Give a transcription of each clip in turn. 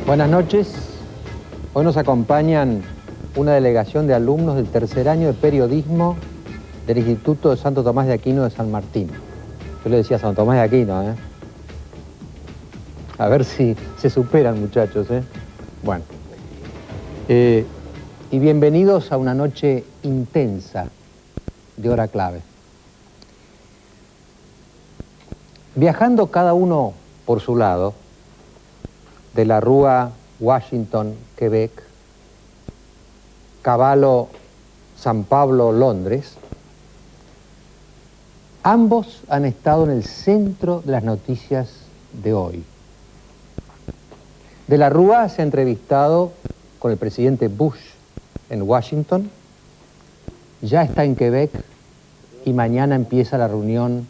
Buenas noches. Hoy nos acompañan una delegación de alumnos del tercer año de periodismo del Instituto de Santo Tomás de Aquino de San Martín. Yo le decía Santo Tomás de Aquino, ¿eh? A ver si se superan, muchachos, ¿eh? Bueno. Y bienvenidos a una noche intensa de hora clave. Viajando cada uno por su lado, de la Rúa, Washington, Quebec, Cavallo, San Pablo, Londres, ambos han estado en el centro de las noticias de hoy. De la Rúa se ha entrevistado con el presidente Bush en Washington, ya está en Quebec y mañana empieza la reunión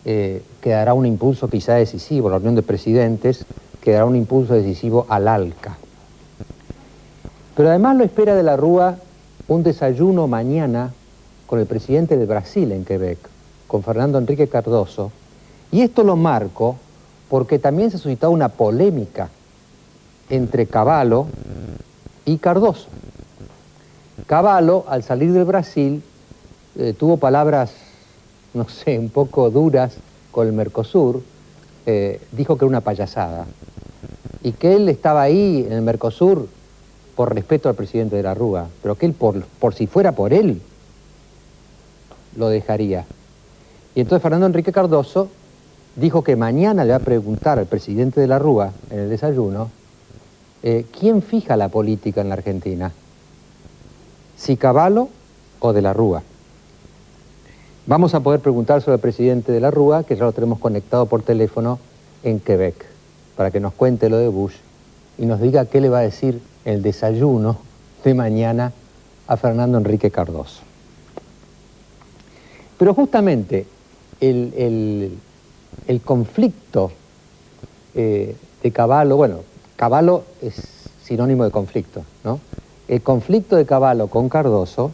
que dará un impulso quizá decisivo, la reunión de presidentes, que dará un impulso decisivo al ALCA. Pero además lo espera de la Rúa un desayuno mañana con el presidente de Brasil en Quebec, con Fernando Henrique Cardoso, y esto lo marco porque también se ha suscitado una polémica entre Cavallo y Cardoso. Cavallo, al salir del Brasil, tuvo palabras, no sé, un poco duras con el Mercosur, dijo que era una payasada, y que él estaba ahí en el Mercosur por respeto al presidente de la Rúa, pero que él, por si fuera por él, lo dejaría. Y entonces Fernando Henrique Cardoso dijo que mañana le va a preguntar al presidente de la Rúa, en el desayuno, ¿quién fija la política en la Argentina? ¿Si Cavallo o de la Rúa? Vamos a poder preguntar sobre el presidente de la Rúa, que ya lo tenemos conectado por teléfono en Quebec, para que nos cuente lo de Bush y nos diga qué le va a decir en el desayuno de mañana a Fernando Henrique Cardoso. Pero justamente el conflicto de Cavallo, bueno, Cavallo es sinónimo de conflicto, ¿no? El conflicto de Cavallo con Cardoso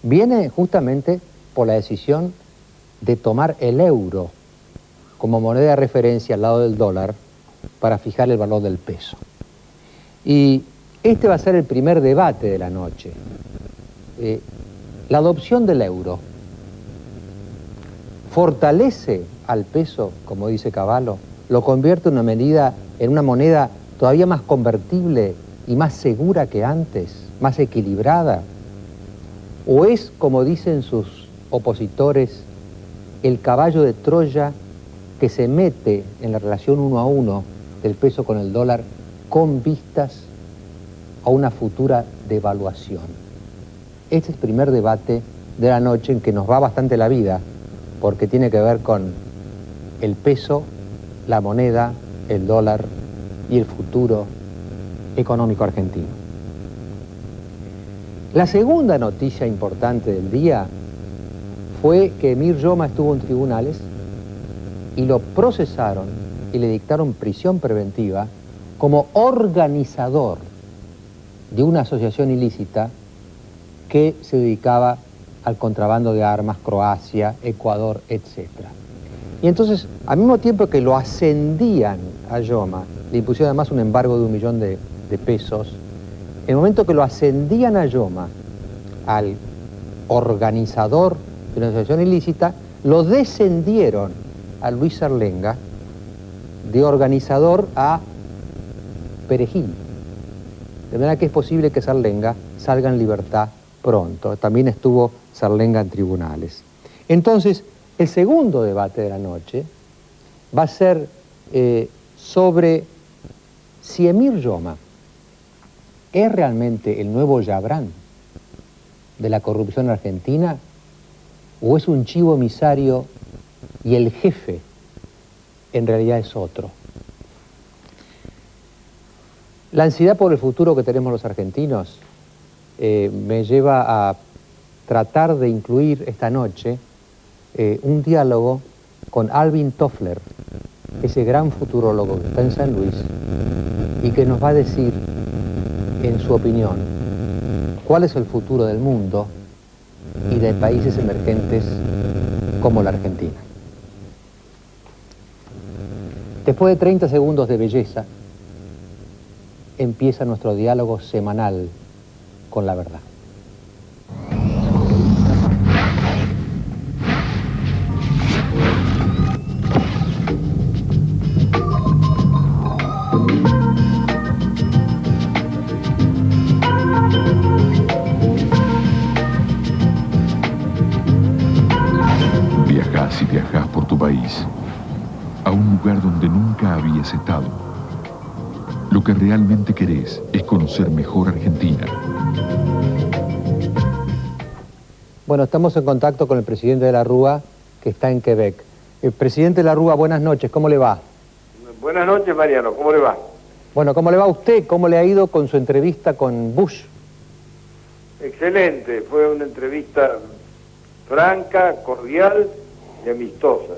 viene justamente por la decisión de tomar el euro como moneda de referencia al lado del dólar para fijar el valor del peso. Y este va a ser el primer debate de la noche. La adopción del euro fortalece al peso, como dice Cavallo, lo convierte en una moneda todavía más convertible y más segura que antes, más equilibrada, o es, como dicen sus opositores, el caballo de Troya que se mete en la relación 1 a 1 del peso con el dólar con vistas a una futura devaluación. Este es el primer debate de la noche en que nos va bastante la vida, porque tiene que ver con el peso, la moneda, el dólar y el futuro económico argentino. La segunda noticia importante del día fue que Emir Yoma estuvo en tribunales y lo procesaron y le dictaron prisión preventiva como organizador de una asociación ilícita que se dedicaba al contrabando de armas, Croacia, Ecuador, etc. Y entonces, al mismo tiempo que lo ascendían a Yoma, le impusieron además un embargo de 1 millón de pesos, en el momento que lo ascendían a Yoma, al organizador de una asociación ilícita, lo descendieron a Luis Serlenga, de organizador a perejil. De manera que es posible que Serlenga salga en libertad pronto. También estuvo Serlenga en tribunales. Entonces, el segundo debate de la noche va a ser sobre si Emir Yoma es realmente el nuevo Yabrán de la corrupción argentina o es un chivo emisario y el jefe en realidad es otro. La ansiedad por el futuro que tenemos los argentinos me lleva a tratar de incluir esta noche un diálogo con Alvin Toffler, ese gran futurólogo que está en San Luis y que nos va a decir, en su opinión, cuál es el futuro del mundo y de países emergentes como la Argentina. Después de 30 segundos de belleza, empieza nuestro diálogo semanal con la verdad. Viajás y viajás por tu país, a un lugar donde nunca habías estado. Lo que realmente querés es conocer mejor Argentina. Bueno, estamos en contacto con el presidente de la Rúa, que está en Quebec. Presidente de la Rúa, buenas noches, ¿cómo le va? Buenas noches, Mariano, ¿cómo le va? Bueno, ¿cómo le va a usted? ¿Cómo le ha ido con su entrevista con Bush? Excelente, fue una entrevista franca, cordial y amistosa.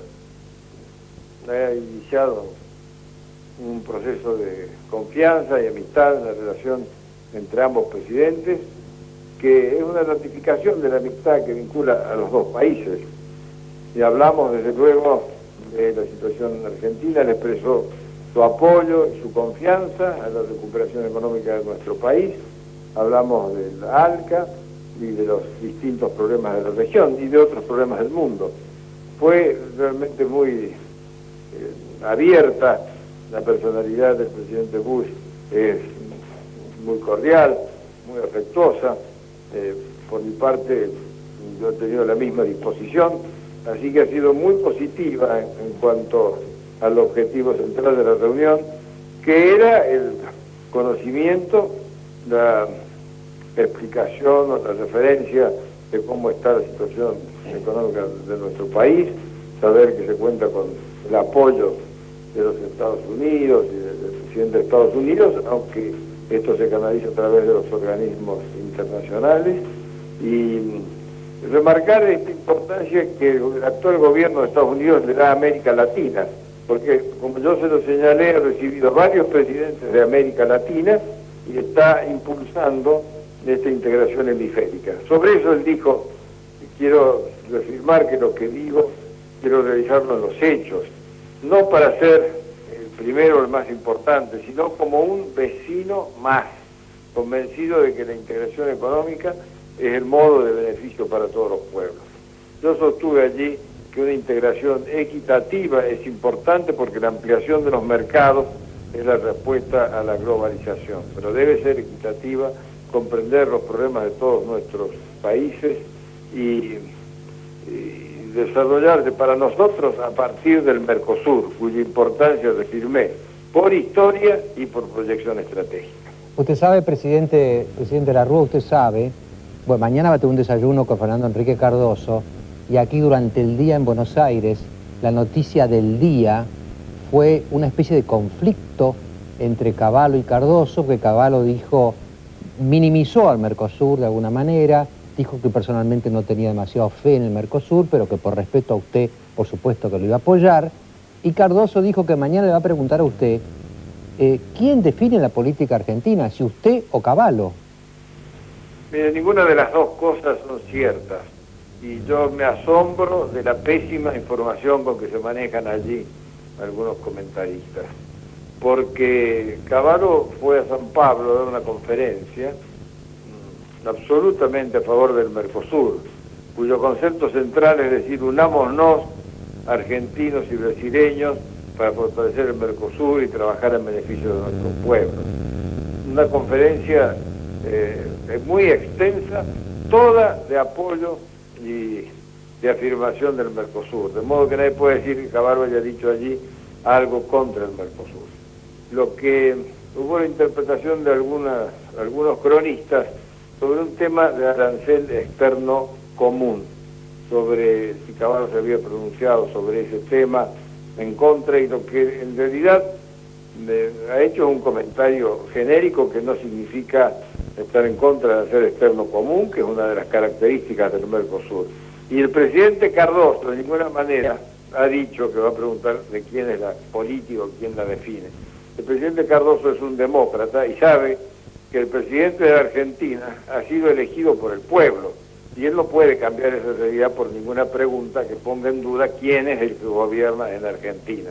Ha iniciado un proceso de confianza y amistad en la relación entre ambos presidentes, que es una ratificación de la amistad que vincula a los dos países. Y hablamos desde luego de la situación argentina, le expresó su apoyo y su confianza a la recuperación económica de nuestro país, hablamos del ALCA y de los distintos problemas de la región y de otros problemas del mundo. Fue realmente muy abierta la personalidad del presidente Bush, es muy cordial, muy afectuosa. Por mi parte, yo he tenido la misma disposición, así que ha sido muy positiva en cuanto al objetivo central de la reunión, que era el conocimiento, la explicación o la referencia de cómo está la situación económica de nuestro país, saber que se cuenta con el apoyo de los Estados Unidos y del presidente de Estados Unidos, aunque esto se canaliza a través de los organismos internacionales, y remarcar esta importancia que el actual gobierno de Estados Unidos le da a América Latina, porque como yo se lo señalé, ha recibido varios presidentes de América Latina y está impulsando esta integración hemisférica. Sobre eso él dijo, quiero reafirmar que lo que digo, quiero realizarlo en los hechos, no para ser el primero o el más importante, sino como un vecino más, convencido de que la integración económica es el modo de beneficio para todos los pueblos. Yo sostuve allí que una integración equitativa es importante porque la ampliación de los mercados es la respuesta a la globalización, pero debe ser equitativa, comprender los problemas de todos nuestros países y desarrollarse para nosotros a partir del Mercosur, cuya importancia reafirmé por historia y por proyección estratégica. Usted sabe, presidente de la Rúa, usted sabe, bueno, mañana va a tener un desayuno con Fernando Enrique Cardoso, y aquí durante el día en Buenos Aires, la noticia del día fue una especie de conflicto entre Cavallo y Cardoso, porque Cavallo dijo, minimizó al Mercosur de alguna manera, dijo que personalmente no tenía demasiada fe en el Mercosur, pero que por respeto a usted, por supuesto que lo iba a apoyar, y Cardoso dijo que mañana le va a preguntar a usted, ¿quién define la política argentina, si usted o Cavallo? Mire, ninguna de las dos cosas son ciertas, y yo me asombro de la pésima información con que se manejan allí algunos comentaristas, porque Cavallo fue a San Pablo a dar una conferencia absolutamente a favor del Mercosur, cuyo concepto central es decir, unámonos argentinos y brasileños para fortalecer el Mercosur y trabajar en beneficio de nuestros pueblos. Una conferencia muy extensa, toda de apoyo y de afirmación del Mercosur, de modo que nadie puede decir que Cavallo haya dicho allí algo contra el Mercosur. Lo que hubo la interpretación de algunos cronistas sobre un tema de arancel externo común, sobre si Cavallo se había pronunciado sobre ese tema en contra, y lo que en realidad ha hecho un comentario genérico que no significa estar en contra del arancel externo común, que es una de las características del Mercosur. Y el presidente Cardoso de ninguna manera ha dicho que va a preguntar de quién es la política o quién la define. El presidente Cardoso es un demócrata y sabe que el presidente de la Argentina ha sido elegido por el pueblo y él no puede cambiar esa realidad por ninguna pregunta que ponga en duda quién es el que gobierna en Argentina.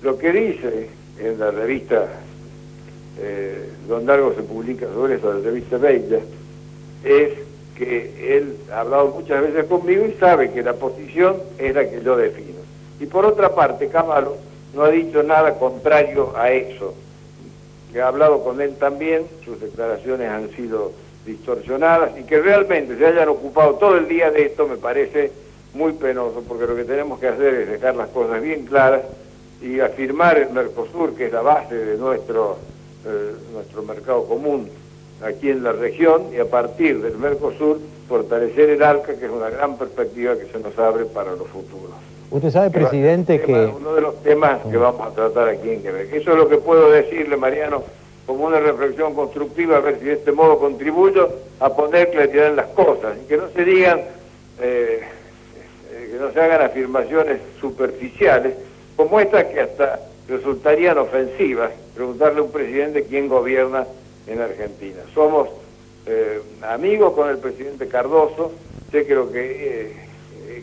Lo que dice en la revista donde algo se publica sobre eso, la revista Bella, es que él ha hablado muchas veces conmigo y sabe que la posición es la que yo defino. Y por otra parte, Cavallo no ha dicho nada contrario a eso. Que ha hablado con él también, sus declaraciones han sido distorsionadas, y que realmente se hayan ocupado todo el día de esto me parece muy penoso, porque lo que tenemos que hacer es dejar las cosas bien claras y afirmar el Mercosur, que es la base de nuestro mercado común aquí en la región, y a partir del Mercosur fortalecer el ALCA, que es una gran perspectiva que se nos abre para los futuros. Usted sabe, presidente, que... Uno de los temas que vamos a tratar aquí en Quebec. Eso es lo que puedo decirle, Mariano, como una reflexión constructiva, a ver si de este modo contribuyo a poner claridad en las cosas, y que no se digan, que no se hagan afirmaciones superficiales, como estas que hasta resultarían ofensivas, preguntarle a un presidente quién gobierna en Argentina. Somos amigos con el presidente Cardoso, sé que lo que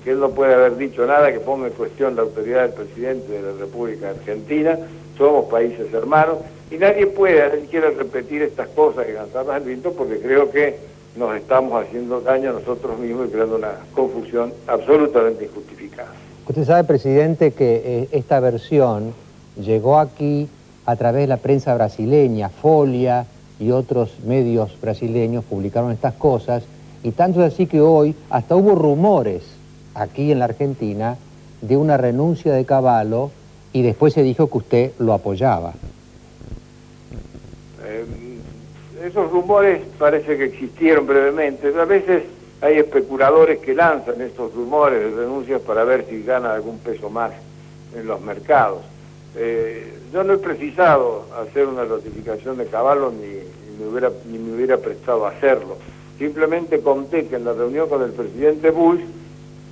él no puede haber dicho nada que ponga en cuestión la autoridad del presidente de la República Argentina, somos países hermanos, y nadie puede ni siquiera repetir estas cosas que cantamos al viento, porque creo que nos estamos haciendo daño a nosotros mismos y creando una confusión absolutamente injustificada. Usted sabe, presidente, que esta versión llegó aquí a través de la prensa brasileña, Folia y otros medios brasileños publicaron estas cosas, y tanto es así que hoy hasta hubo rumores aquí en la Argentina de una renuncia de Cavallo, y después se dijo que usted lo apoyaba. Esos rumores parece que existieron brevemente. A veces hay especuladores que lanzan estos rumores de renuncias para ver si gana algún peso más en los mercados. Yo no he precisado hacer una ratificación de Cavallo ni me hubiera prestado a hacerlo. Simplemente conté que en la reunión con el presidente Bush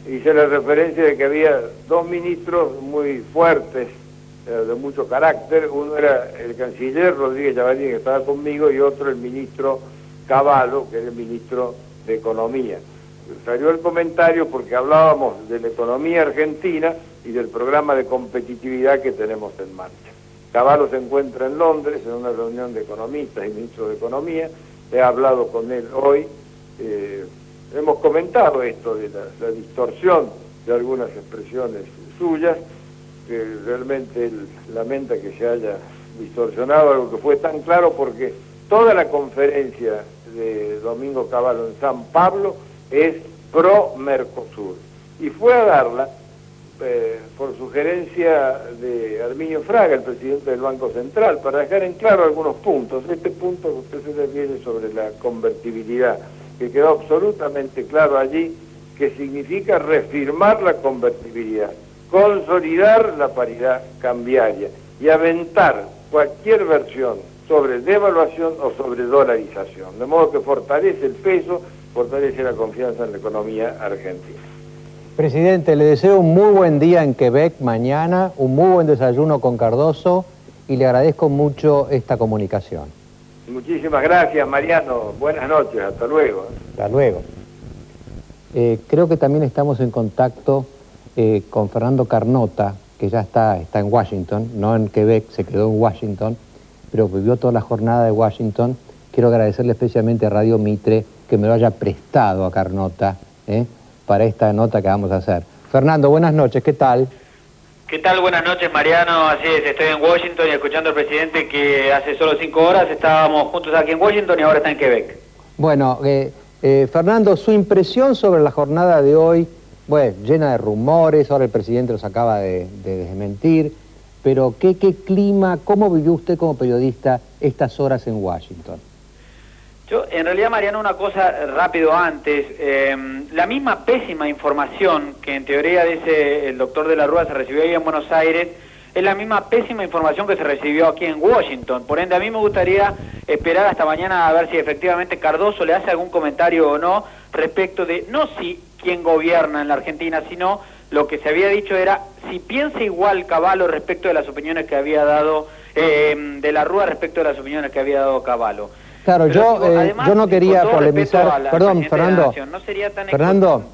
hice la referencia de que había dos ministros muy fuertes, de mucho carácter. Uno era el canciller Rodríguez Llavarino, que estaba conmigo, y otro el ministro Cavallo, que era el ministro de Economía. Salió el comentario porque hablábamos de la economía argentina y del programa de competitividad que tenemos en marcha. Cavallo se encuentra en Londres en una reunión de economistas y ministros de Economía. He hablado con él hoy. Hemos comentado esto de la distorsión de algunas expresiones suyas, que realmente él lamenta que se haya distorsionado algo que fue tan claro, porque toda la conferencia de Domingo Cavallo en San Pablo es pro Mercosur, y fue a darla por sugerencia de Arminio Fraga, el presidente del Banco Central, para dejar en claro algunos puntos. Este punto que usted se refiere sobre la convertibilidad, que quedó absolutamente claro allí, que significa reafirmar la convertibilidad, consolidar la paridad cambiaria y aventar cualquier versión sobre devaluación o sobre dolarización, de modo que fortalece el peso, fortalece la confianza en la economía argentina. Presidente, le deseo un muy buen día en Quebec mañana, un muy buen desayuno con Cardoso, y le agradezco mucho esta comunicación. Muchísimas gracias, Mariano. Buenas noches, hasta luego. Hasta luego. Creo que también estamos en contacto con Fernando Carnota, que ya está en Washington, no en Quebec, se quedó en Washington, pero vivió toda la jornada de Washington. Quiero agradecerle especialmente a Radio Mitre que me lo haya prestado a Carnota para esta nota que vamos a hacer. Fernando, buenas noches, ¿qué tal? ¿Qué tal? Buenas noches, Mariano. Así es, estoy en Washington y escuchando al presidente que hace solo 5 horas estábamos juntos aquí en Washington y ahora está en Quebec. Bueno, Fernando, su impresión sobre la jornada de hoy, bueno, llena de rumores, ahora el presidente los acaba de desmentir, pero ¿qué clima, cómo vivió usted como periodista estas horas en Washington? Yo, en realidad, Mariano, una cosa rápido antes, la misma pésima información que en teoría dice el doctor de la Rúa se recibió ahí en Buenos Aires, es la misma pésima información que se recibió aquí en Washington. Por ende, a mí me gustaría esperar hasta mañana a ver si efectivamente Cardoso le hace algún comentario o no respecto de, no si quién gobierna en la Argentina, sino lo que se había dicho era si piensa igual Cavallo respecto de las opiniones que había dado, de la Rúa respecto de las opiniones que había dado Cavallo. Claro, yo no quería polemizar, perdón, Fernando, no sería tan Fernando,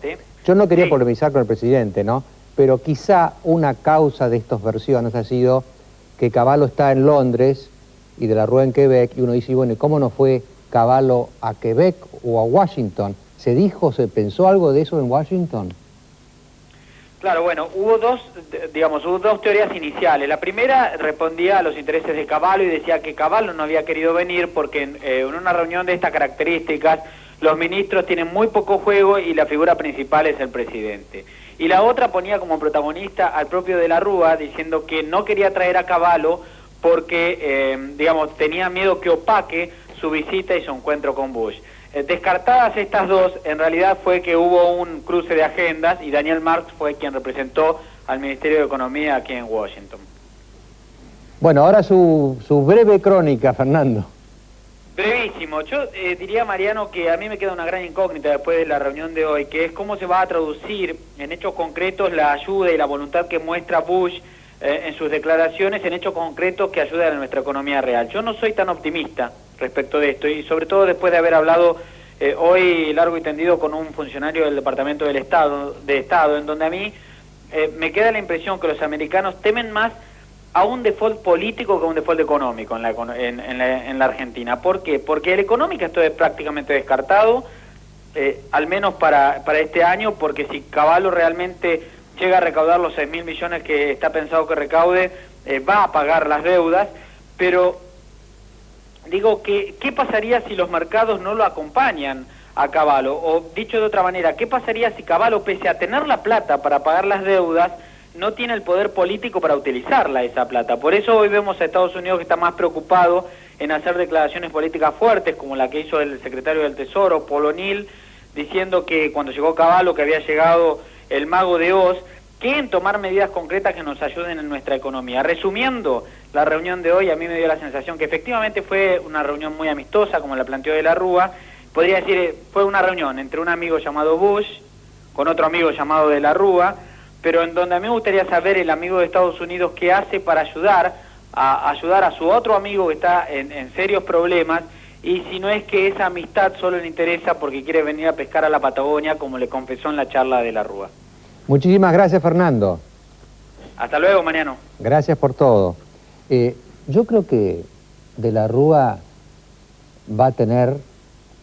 yo no quería polemizar con el presidente, ¿no? Pero quizá una causa de estas versiones ha sido que Cavallo está en Londres y de la Rúa en Quebec, y uno dice, bueno, ¿y cómo no fue Cavallo a Quebec o a Washington? ¿Se dijo, se pensó algo de eso en Washington? Claro, bueno, hubo dos teorías iniciales. La primera respondía a los intereses de Cavallo y decía que Cavallo no había querido venir porque en una reunión de estas características los ministros tienen muy poco juego y la figura principal es el presidente. Y la otra ponía como protagonista al propio de la Rúa, diciendo que no quería traer a Cavallo porque, tenía miedo que opaque su visita y su encuentro con Bush. Descartadas estas dos, en realidad fue que hubo un cruce de agendas y Daniel Marks fue quien representó al Ministerio de Economía aquí en Washington. Bueno, ahora su breve crónica, Fernando. Brevísimo. Yo diría, Mariano, que a mí me queda una gran incógnita después de la reunión de hoy, que es cómo se va a traducir en hechos concretos la ayuda y la voluntad que muestra Bush en sus declaraciones, en hechos concretos que ayudan a nuestra economía real. Yo no soy tan optimista respecto de esto, y sobre todo después de haber hablado hoy largo y tendido con un funcionario del Departamento de Estado, en donde a mí me queda la impresión que los americanos temen más a un default político que a un default económico en la Argentina. ¿Por qué? Porque el económico esto es prácticamente descartado, al menos para este año, porque si Cavallo realmente llega a recaudar los 6.000 millones que está pensado que recaude, va a pagar las deudas, pero digo, ¿qué pasaría si los mercados no lo acompañan a Cavallo? O dicho de otra manera, ¿qué pasaría si Cavallo, pese a tener la plata para pagar las deudas, no tiene el poder político para utilizarla esa plata? Por eso hoy vemos a Estados Unidos que está más preocupado en hacer declaraciones políticas fuertes, como la que hizo el secretario del Tesoro, Paul O'Neill, diciendo que cuando llegó Cavallo, que había llegado el mago de Oz, que en tomar medidas concretas que nos ayuden en nuestra economía. Resumiendo la reunión de hoy, a mí me dio la sensación que efectivamente fue una reunión muy amistosa, como la planteó de la Rúa. Podría decir, fue una reunión entre un amigo llamado Bush, con otro amigo llamado de la Rúa, pero en donde a mí me gustaría saber el amigo de Estados Unidos qué hace para ayudar a su otro amigo que está en serios problemas, y si no es que esa amistad solo le interesa porque quiere venir a pescar a la Patagonia, como le confesó en la charla de la Rúa. Muchísimas gracias, Fernando. Hasta luego, Mariano. Gracias por todo. Yo creo que de la Rúa va a tener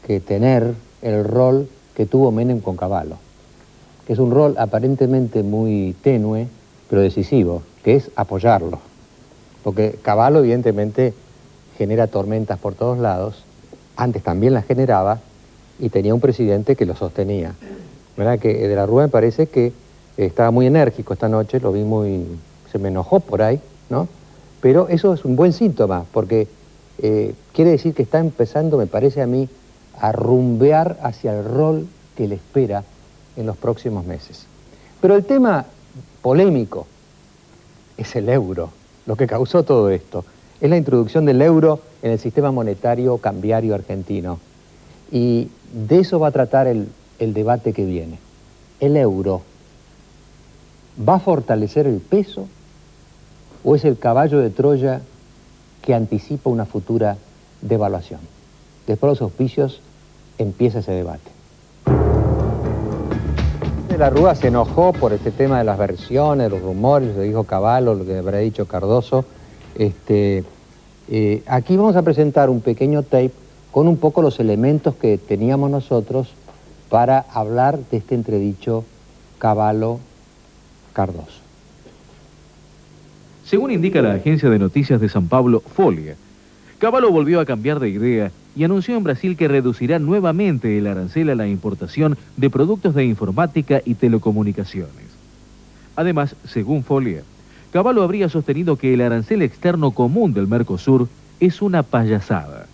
que tener el rol que tuvo Menem con Cavallo, que es un rol aparentemente muy tenue, pero decisivo, que es apoyarlo. Porque Cavallo evidentemente genera tormentas por todos lados, antes también las generaba, y tenía un presidente que lo sostenía. ¿Verdad? Que de la Rúa me parece que estaba muy enérgico esta noche, lo vi se me enojó por ahí, ¿no? Pero eso es un buen síntoma, porque quiere decir que está empezando, me parece a mí, a rumbear hacia el rol que le espera en los próximos meses. Pero el tema polémico es el euro, lo que causó todo esto. Es la introducción del euro en el sistema monetario cambiario argentino. Y de eso va a tratar el debate que viene. ¿El euro va a fortalecer el peso o es el caballo de Troya que anticipa una futura devaluación? Después de los auspicios empieza ese debate. De la Rúa se enojó por este tema de las versiones, los rumores, lo dijo Cavallo, lo que habrá dicho Cardoso. Aquí vamos a presentar un pequeño tape con un poco los elementos que teníamos nosotros para hablar de este entredicho Cavallo-Cardoso. Según indica la agencia de noticias de San Pablo, Folia, Cavallo volvió a cambiar de idea y anunció en Brasil que reducirá nuevamente el arancel a la importación de productos de informática y telecomunicaciones. Además, según Folia, Cavallo habría sostenido que el arancel externo común del Mercosur es una payasada.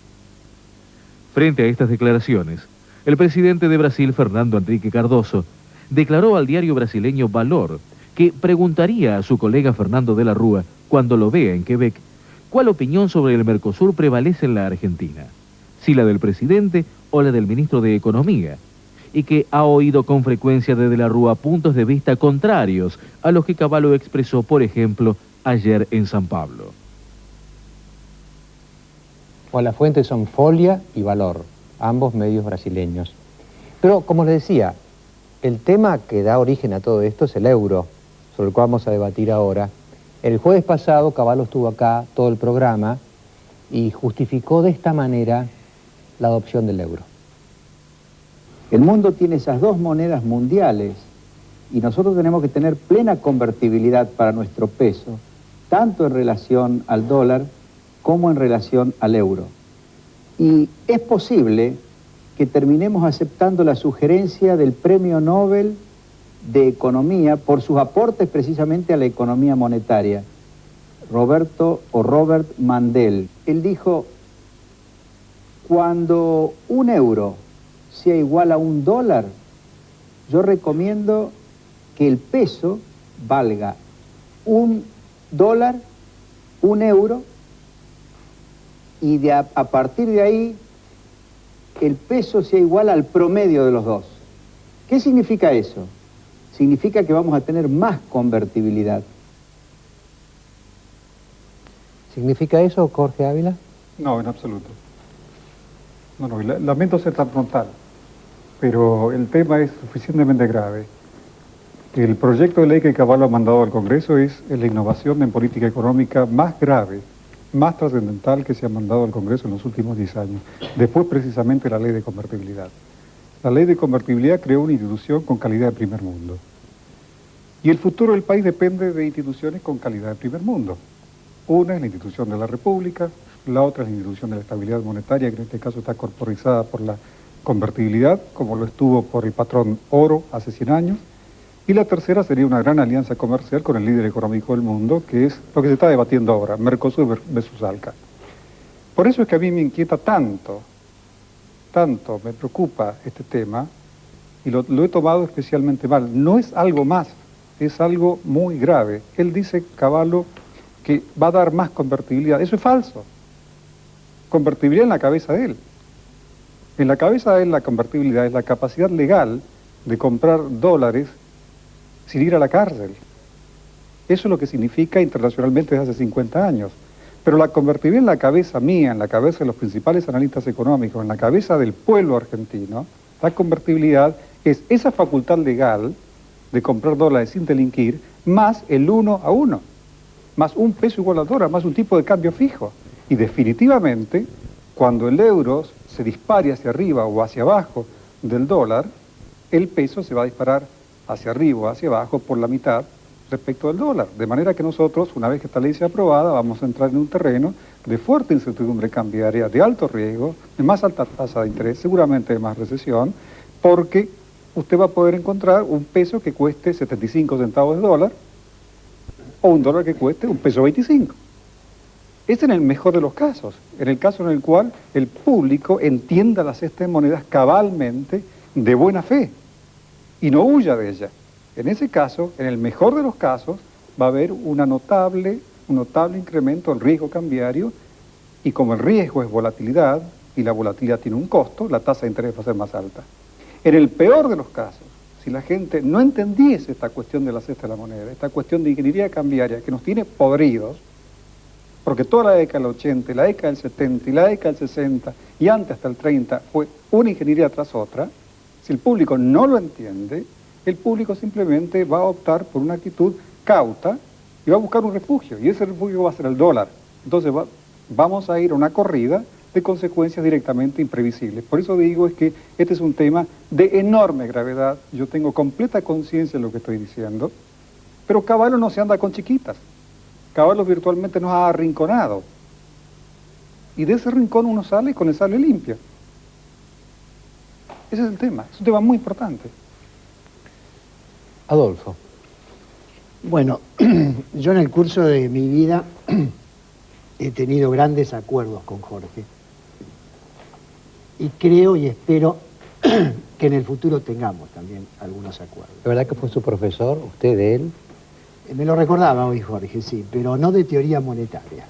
Frente a estas declaraciones, el presidente de Brasil, Fernando Henrique Cardoso, declaró al diario brasileño Valor que preguntaría a su colega Fernando de la Rúa, cuando lo vea en Quebec, cuál opinión sobre el Mercosur prevalece en la Argentina, si la del presidente o la del ministro de Economía, y que ha oído con frecuencia de la Rúa puntos de vista contrarios a los que Cavallo expresó, por ejemplo, ayer en San Pablo. Bueno, las fuentes son Folia y Valor, ambos medios brasileños. Pero, como les decía, el tema que da origen a todo esto es el euro, sobre el cual vamos a debatir ahora. El jueves pasado Cavallo estuvo acá todo el programa y justificó de esta manera la adopción del euro. El mundo tiene esas dos monedas mundiales y nosotros tenemos que tener plena convertibilidad para nuestro peso, tanto en relación al dólar como en relación al euro. Y es posible que terminemos aceptando la sugerencia del Premio Nobel de Economía por sus aportes precisamente a la economía monetaria, Robert Mandel. Él dijo, cuando un euro sea igual a un dólar, yo recomiendo que el peso valga un dólar, un euro, y a partir de ahí el peso sea igual al promedio de los dos. ¿Qué significa eso? Significa que vamos a tener más convertibilidad. ¿Significa eso, Jorge Ávila? No, en absoluto. No, lamento ser tan frontal, pero el tema es suficientemente grave. El proyecto de ley que Caballo ha mandado al Congreso es la innovación en política económica más grave, más trascendental que se ha mandado al Congreso en los últimos 10 años. Después, precisamente, la ley de convertibilidad. La ley de convertibilidad creó una institución con calidad de primer mundo. Y el futuro del país depende de instituciones con calidad de primer mundo. Una es la institución de la República, la otra es la institución de la estabilidad monetaria, que en este caso está corporizada por la convertibilidad, como lo estuvo por el patrón oro hace 100 años. Y la tercera sería una gran alianza comercial con el líder económico del mundo, que es lo que se está debatiendo ahora, Mercosur versus ALCA. Por eso es que a mí me inquieta tanto, me preocupa este tema, y lo he tomado especialmente mal. No es algo más, es algo muy grave. Él dice, Caballo, que va a dar más convertibilidad. Eso es falso. Convertibilidad en la cabeza de él. En la cabeza de él la convertibilidad es la capacidad legal de comprar dólares sin ir a la cárcel. Eso es lo que significa internacionalmente desde hace 50 años. Pero la convertibilidad en la cabeza mía, en la cabeza de los principales analistas económicos, en la cabeza del pueblo argentino, la convertibilidad es esa facultad legal de comprar dólares sin delinquir, más el 1 a 1, más un peso igual al dólar, más un tipo de cambio fijo. Y definitivamente, cuando el euro se dispare hacia arriba o hacia abajo del dólar, el peso se va a disparar hacia arriba o hacia abajo por la mitad respecto del dólar. De manera que nosotros, una vez que esta ley sea aprobada, vamos a entrar en un terreno de fuerte incertidumbre cambiaria, de alto riesgo, de más alta tasa de interés, seguramente de más recesión, porque usted va a poder encontrar un peso que cueste 75 centavos de dólar o un dólar que cueste un peso 25. Este en el mejor de los casos, en el caso en el cual el público entienda la cesta de monedas cabalmente de buena fe y no huya de ella. En ese caso, en el mejor de los casos, va a haber un notable incremento en riesgo cambiario, y como el riesgo es volatilidad y la volatilidad tiene un costo, la tasa de interés va a ser más alta. En el peor de los casos, si la gente no entendiese esta cuestión de la cesta de la moneda, esta cuestión de ingeniería cambiaria que nos tiene podridos, porque toda la década del 80, la década del 70 y la década del 60 y antes hasta el 30 fue una ingeniería tras otra, si el público no lo entiende, el público simplemente va a optar por una actitud cauta y va a buscar un refugio, y ese refugio va a ser el dólar. Entonces vamos a ir a una corrida de consecuencias directamente imprevisibles. Por eso digo es que este es un tema de enorme gravedad. Yo tengo completa conciencia de lo que estoy diciendo, pero Caballo no se anda con chiquitas. Caballo virtualmente nos ha arrinconado. Y de ese rincón uno sale con el sable limpio. Ese es el tema, es un tema muy importante. Adolfo. Bueno, yo en el curso de mi vida he tenido grandes acuerdos con Jorge. Y creo y espero que en el futuro tengamos también algunos acuerdos. ¿De verdad que fue su profesor, usted de él? Me lo recordaba hoy Jorge, sí, pero no de teoría monetaria.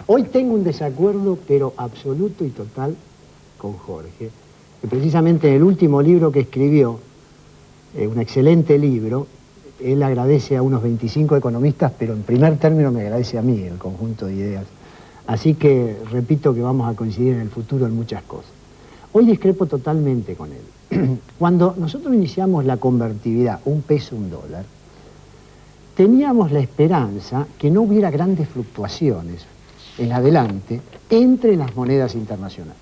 Hoy tengo un desacuerdo, pero absoluto y total, con Jorge. Que precisamente en el último libro que escribió, un excelente libro, él agradece a unos 25 economistas, pero en primer término me agradece a mí el conjunto de ideas. Así que repito que vamos a coincidir en el futuro en muchas cosas. Hoy discrepo totalmente con él. Cuando nosotros iniciamos la convertibilidad, un peso, un dólar, teníamos la esperanza que no hubiera grandes fluctuaciones, en adelante entre las monedas internacionales.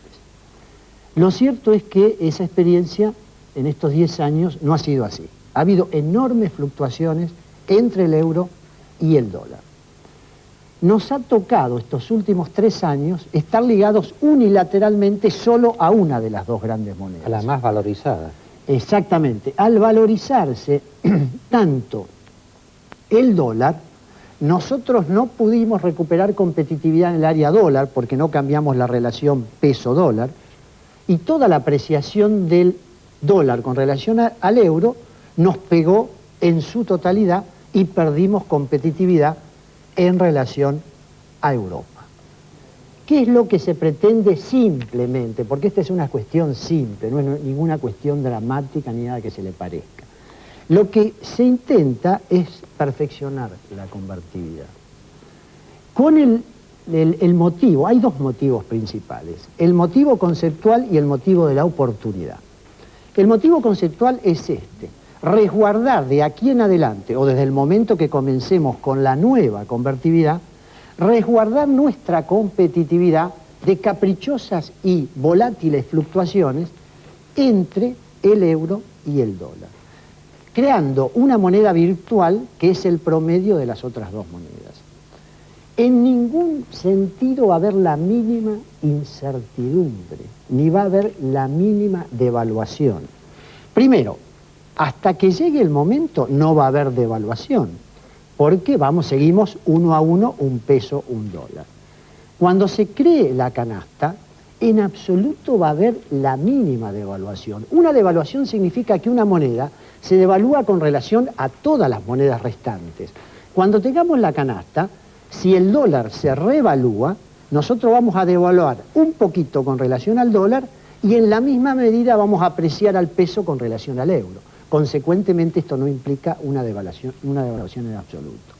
Lo cierto es que esa experiencia en estos 10 años no ha sido así. Ha habido enormes fluctuaciones entre el euro y el dólar. Nos ha tocado estos últimos 3 años estar ligados unilateralmente solo a una de las dos grandes monedas. A la más valorizada. Exactamente. Al valorizarse tanto el dólar, nosotros no pudimos recuperar competitividad en el área dólar porque no cambiamos la relación peso-dólar, y toda la apreciación del dólar con relación al euro nos pegó en su totalidad y perdimos competitividad en relación a Europa. ¿Qué es lo que se pretende simplemente? Porque esta es una cuestión simple, no es ninguna cuestión dramática ni nada que se le parezca. Lo que se intenta es perfeccionar la convertibilidad. Con el motivo, hay dos motivos principales, el motivo conceptual y el motivo de la oportunidad. El motivo conceptual es este: resguardar de aquí en adelante, o desde el momento que comencemos con la nueva convertibilidad, resguardar nuestra competitividad de caprichosas y volátiles fluctuaciones entre el euro y el dólar, creando una moneda virtual que es el promedio de las otras dos monedas. En ningún sentido va a haber la mínima incertidumbre, ni va a haber la mínima devaluación. Primero, hasta que llegue el momento no va a haber devaluación, porque seguimos 1 a 1, un peso, un dólar. Cuando se cree la canasta, en absoluto va a haber la mínima devaluación. Una devaluación significa que una moneda se devalúa con relación a todas las monedas restantes. Cuando tengamos la canasta, si el dólar se revalúa, nosotros vamos a devaluar un poquito con relación al dólar y en la misma medida vamos a apreciar al peso con relación al euro. Consecuentemente, esto no implica una devaluación en absoluto.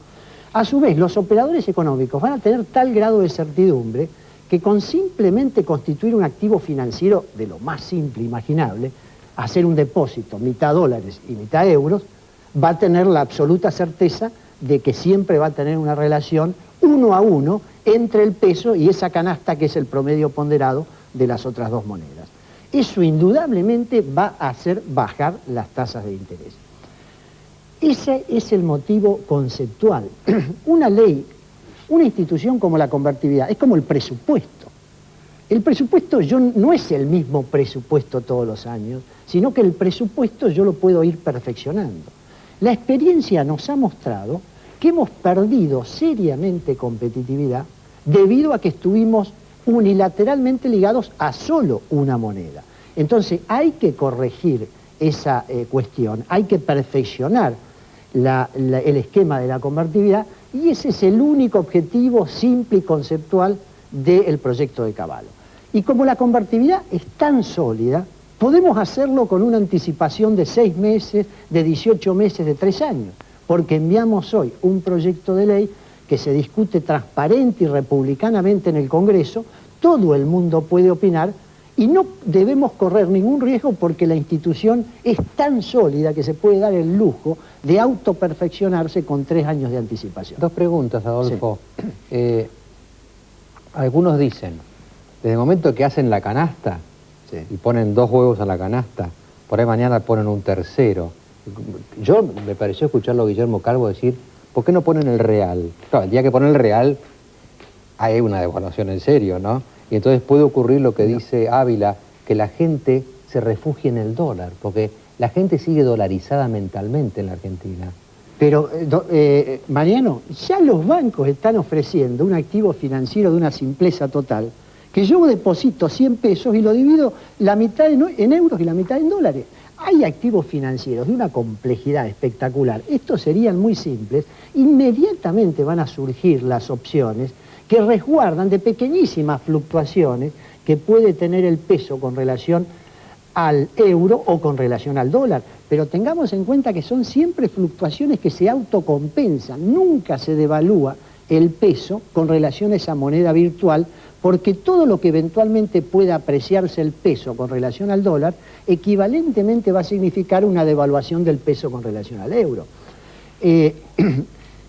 A su vez, los operadores económicos van a tener tal grado de certidumbre que con simplemente constituir un activo financiero de lo más simple imaginable, hacer un depósito mitad dólares y mitad euros, va a tener la absoluta certeza de que siempre va a tener una relación 1 a 1 entre el peso y esa canasta que es el promedio ponderado de las otras dos monedas. Eso indudablemente va a hacer bajar las tasas de interés. Ese es el motivo conceptual. Una ley, una institución como la convertibilidad, es como el presupuesto. El presupuesto no es el mismo presupuesto todos los años, sino que el presupuesto yo lo puedo ir perfeccionando. La experiencia nos ha mostrado que hemos perdido seriamente competitividad debido a que estuvimos unilateralmente ligados a solo una moneda. Entonces hay que corregir esa cuestión, hay que perfeccionar el esquema de la convertibilidad, y ese es el único objetivo simple y conceptual del proyecto de Cavallo. Y como la convertibilidad es tan sólida, podemos hacerlo con una anticipación de 6 meses, de 18 meses, de 3 años, porque enviamos hoy un proyecto de ley que se discute transparente y republicanamente en el Congreso, todo el mundo puede opinar y no debemos correr ningún riesgo porque la institución es tan sólida que se puede dar el lujo de autoperfeccionarse con 3 años de anticipación. 2 preguntas, Adolfo. Sí. Algunos dicen, desde el momento que hacen la canasta, sí, y ponen 2 huevos a la canasta, por ahí mañana ponen un tercero. Me pareció escucharlo a Guillermo Calvo decir, ¿por qué no ponen el real? Claro, el día que ponen el real hay una devaluación en serio, ¿no? Y entonces puede ocurrir lo que dice Ávila, que la gente se refugie en el dólar, porque la gente sigue dolarizada mentalmente en la Argentina. Pero, Mariano, ya los bancos están ofreciendo un activo financiero de una simpleza total, que yo deposito 100 pesos y lo divido la mitad en euros y la mitad en dólares. Hay activos financieros de una complejidad espectacular. Estos serían muy simples. Inmediatamente van a surgir las opciones que resguardan de pequeñísimas fluctuaciones que puede tener el peso con relación al euro o con relación al dólar. Pero tengamos en cuenta que son siempre fluctuaciones que se autocompensan. Nunca se devalúa el peso con relación a esa moneda virtual, porque todo lo que eventualmente pueda apreciarse el peso con relación al dólar, equivalentemente va a significar una devaluación del peso con relación al euro.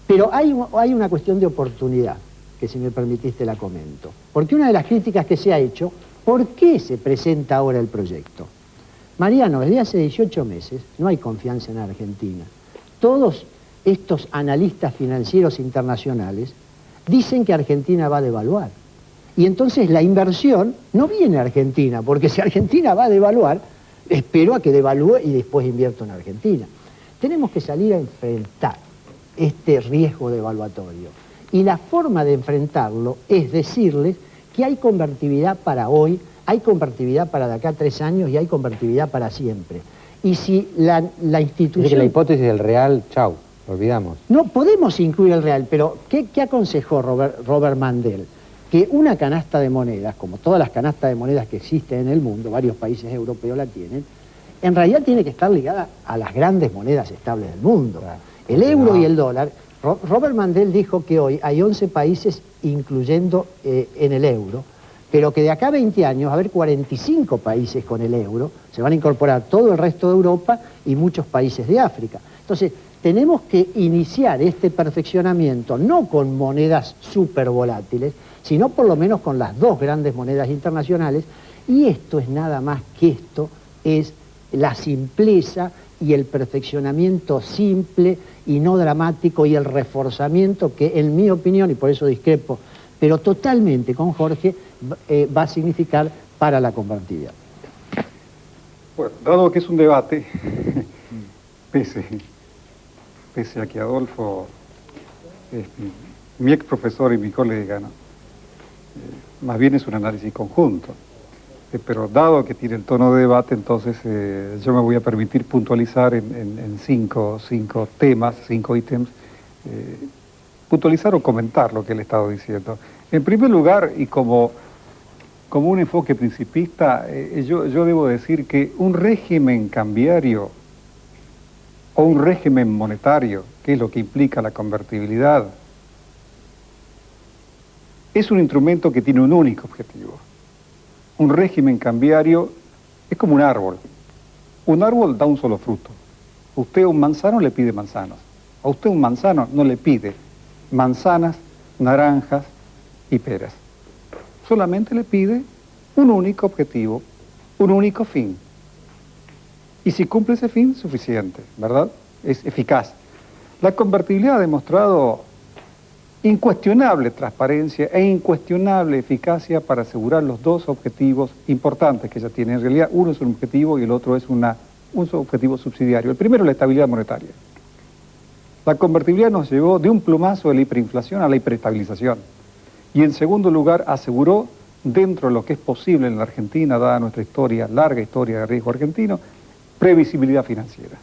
Pero hay una cuestión de oportunidad. que si me permitiste la comento. Porque una de las críticas que se ha hecho, ¿por qué se presenta ahora el proyecto? Mariano, desde hace 18 meses no hay confianza en Argentina. Todos estos analistas financieros internacionales dicen que Argentina va a devaluar. Y entonces la inversión no viene a Argentina, porque si Argentina va a devaluar, espero a que devalúe y después invierto en Argentina. Tenemos que salir a enfrentar este riesgo devaluatorio. Y la forma de enfrentarlo es decirles que hay convertibilidad para hoy, hay convertibilidad para de acá a 3 años y hay convertibilidad para siempre. Y si la institución... Es que la hipótesis del real, chau, lo olvidamos. No podemos incluir el real, pero ¿qué aconsejó Robert Mandel? Que una canasta de monedas, como todas las canastas de monedas que existen en el mundo, varios países europeos la tienen, en realidad tiene que estar ligada a las grandes monedas estables del mundo. Claro. El euro y el dólar. Robert Mandel dijo que hoy hay 11 países incluyendo en el euro, pero que de acá a 20 años va a haber 45 países con el euro, se van a incorporar todo el resto de Europa y muchos países de África. Entonces, tenemos que iniciar este perfeccionamiento no con monedas súper volátiles, sino por lo menos con las 2 grandes monedas internacionales, y esto es nada más que esto, es la simpleza y el perfeccionamiento simple y no dramático y el reforzamiento que, en mi opinión, y por eso discrepo, pero totalmente con Jorge, va a significar para la convertibilidad. Bueno, dado que es un debate, pese a que Adolfo es mi ex profesor y mi colega, ¿no? Más bien es un análisis conjunto. Pero dado que tiene el tono de debate, entonces yo me voy a permitir puntualizar en cinco temas, 5 ítems, puntualizar o comentar lo que él ha estado diciendo. En primer lugar, y como un enfoque principista, yo debo decir que un régimen cambiario o un régimen monetario, que es lo que implica la convertibilidad, es un instrumento que tiene un único objetivo. Un régimen cambiario es como un árbol. Un árbol da un solo fruto. Usted a un manzano le pide manzanos. A usted un manzano no le pide manzanas, naranjas y peras. Solamente le pide un único objetivo, un único fin. Y si cumple ese fin, suficiente, ¿verdad? Es eficaz. La convertibilidad ha demostrado incuestionable transparencia e incuestionable eficacia para asegurar los 2 objetivos importantes que ella tiene. En realidad, uno es un objetivo y el otro es un objetivo subsidiario. El primero es la estabilidad monetaria. La convertibilidad nos llevó de un plumazo de la hiperinflación a la hiperestabilización. Y en segundo lugar, aseguró, dentro de lo que es posible en la Argentina, dada nuestra historia, larga historia de riesgo argentino, previsibilidad financiera.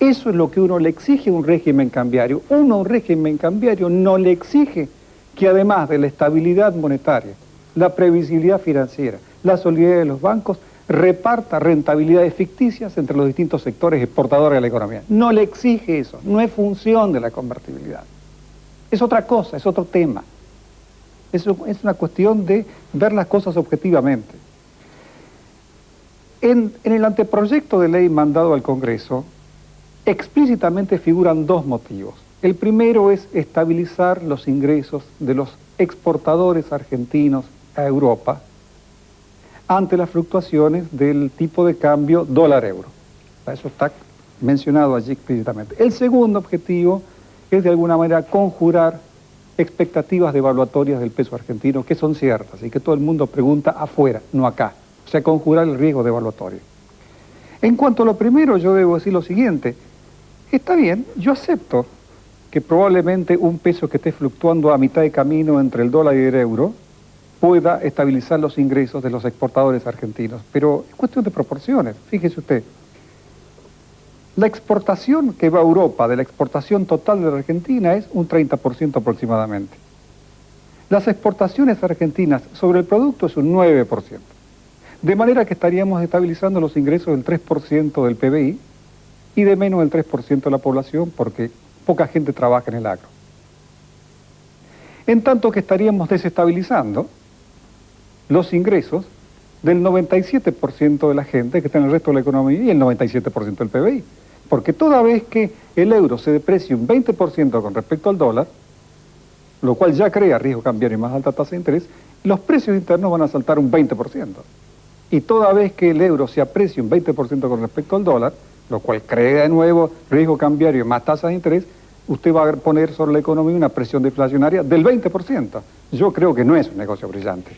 Eso es lo que uno le exige a un régimen cambiario. Un régimen cambiario no le exige que además de la estabilidad monetaria, la previsibilidad financiera, la solidez de los bancos, reparta rentabilidades ficticias entre los distintos sectores exportadores de la economía. No le exige eso, no es función de la convertibilidad. Es otra cosa, es otro tema. Es una cuestión de ver las cosas objetivamente. En el anteproyecto de ley mandado al Congreso, explícitamente figuran 2 motivos. El primero es estabilizar los ingresos de los exportadores argentinos a Europa ante las fluctuaciones del tipo de cambio dólar-euro. Eso está mencionado allí explícitamente. El segundo objetivo es de alguna manera conjurar expectativas devaluatorias del peso argentino que son ciertas y que todo el mundo pregunta afuera, no acá. O sea, conjurar el riesgo devaluatorio. En cuanto a lo primero, yo debo decir lo siguiente. Está bien, yo acepto que probablemente un peso que esté fluctuando a mitad de camino entre el dólar y el euro pueda estabilizar los ingresos de los exportadores argentinos, pero es cuestión de proporciones. Fíjese usted, la exportación que va a Europa de la exportación total de la Argentina es un 30% aproximadamente. Las exportaciones argentinas sobre el producto es un 9%. De manera que estaríamos estabilizando los ingresos del 3% del PBI y de menos del 3% de la población porque poca gente trabaja en el agro. En tanto que estaríamos desestabilizando los ingresos del 97% de la gente que está en el resto de la economía y el 97% del PBI. Porque toda vez que el euro se deprecia un 20% con respecto al dólar, lo cual ya crea riesgo cambiario y más alta tasa de interés, los precios internos van a saltar un 20%. Y toda vez que el euro se aprecie un 20% con respecto al dólar, lo cual crea de nuevo riesgo cambiario y más tasas de interés, usted va a poner sobre la economía una presión deflacionaria del 20%. Yo creo que no es un negocio brillante.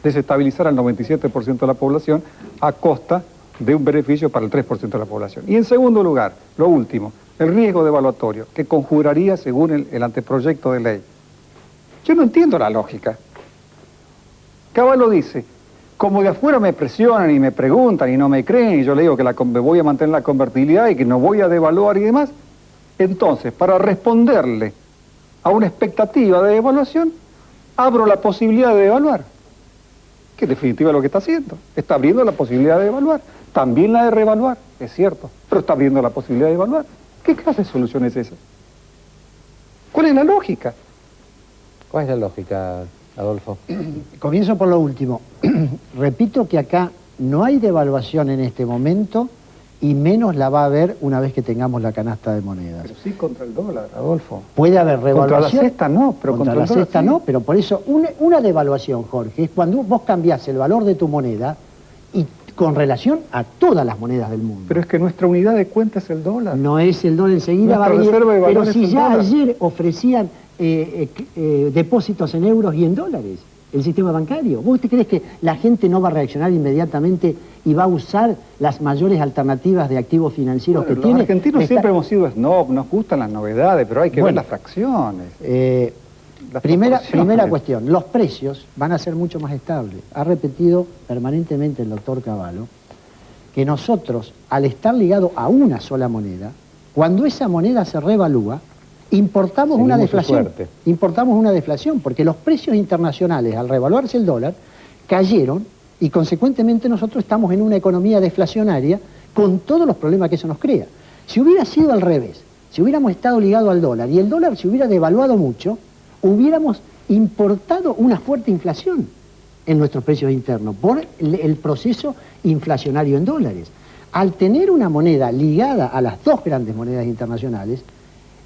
Desestabilizar al 97% de la población a costa de un beneficio para el 3% de la población. Y en segundo lugar, lo último, el riesgo devaluatorio, que conjuraría según el anteproyecto de ley. Yo no entiendo la lógica. Caballo dice, como de afuera me presionan y me preguntan y no me creen, y yo le digo que me voy a mantener la convertibilidad y que no voy a devaluar y demás, entonces, para responderle a una expectativa de devaluación, abro la posibilidad de devaluar, que en definitiva es lo que está haciendo. Está abriendo la posibilidad de devaluar, también la de revaluar, es cierto, pero está abriendo la posibilidad de devaluar. ¿Qué clase de solución es esa? ¿Cuál es la lógica? ¿Cuál es la lógica, Adolfo? Comienzo por lo último. Repito que acá no hay devaluación en este momento y menos la va a haber una vez que tengamos la canasta de monedas. Pero sí contra el dólar, Adolfo. Puede haber revaluación. Contra la cesta no, pero contra la cesta no, pero por eso una devaluación, Jorge, es cuando vos cambiás el valor de tu moneda y con relación a todas las monedas del mundo. Pero es que nuestra unidad de cuenta es el dólar. No es el dólar, enseguida va a venir. Pero si ya ayer ofrecían depósitos en euros y en dólares, el sistema bancario. ¿Vos te crees que la gente no va a reaccionar inmediatamente y va a usar las mayores alternativas de activos financieros que tiene? Los argentinos siempre hemos sido snob, nos gustan las novedades, pero hay que ver las fracciones. Primera cuestión, los precios van a ser mucho más estables. Ha repetido permanentemente el doctor Cavallo que nosotros, al estar ligados a una sola moneda, cuando esa moneda se revalúa, importamos una deflación. Importamos una deflación, porque los precios internacionales, al revaluarse el dólar, cayeron y consecuentemente nosotros estamos en una economía deflacionaria con todos los problemas que eso nos crea. Si hubiera sido al revés, si hubiéramos estado ligados al dólar y el dólar se hubiera devaluado mucho, hubiéramos importado una fuerte inflación en nuestros precios internos por el proceso inflacionario en dólares. Al tener una moneda ligada a las dos grandes monedas internacionales,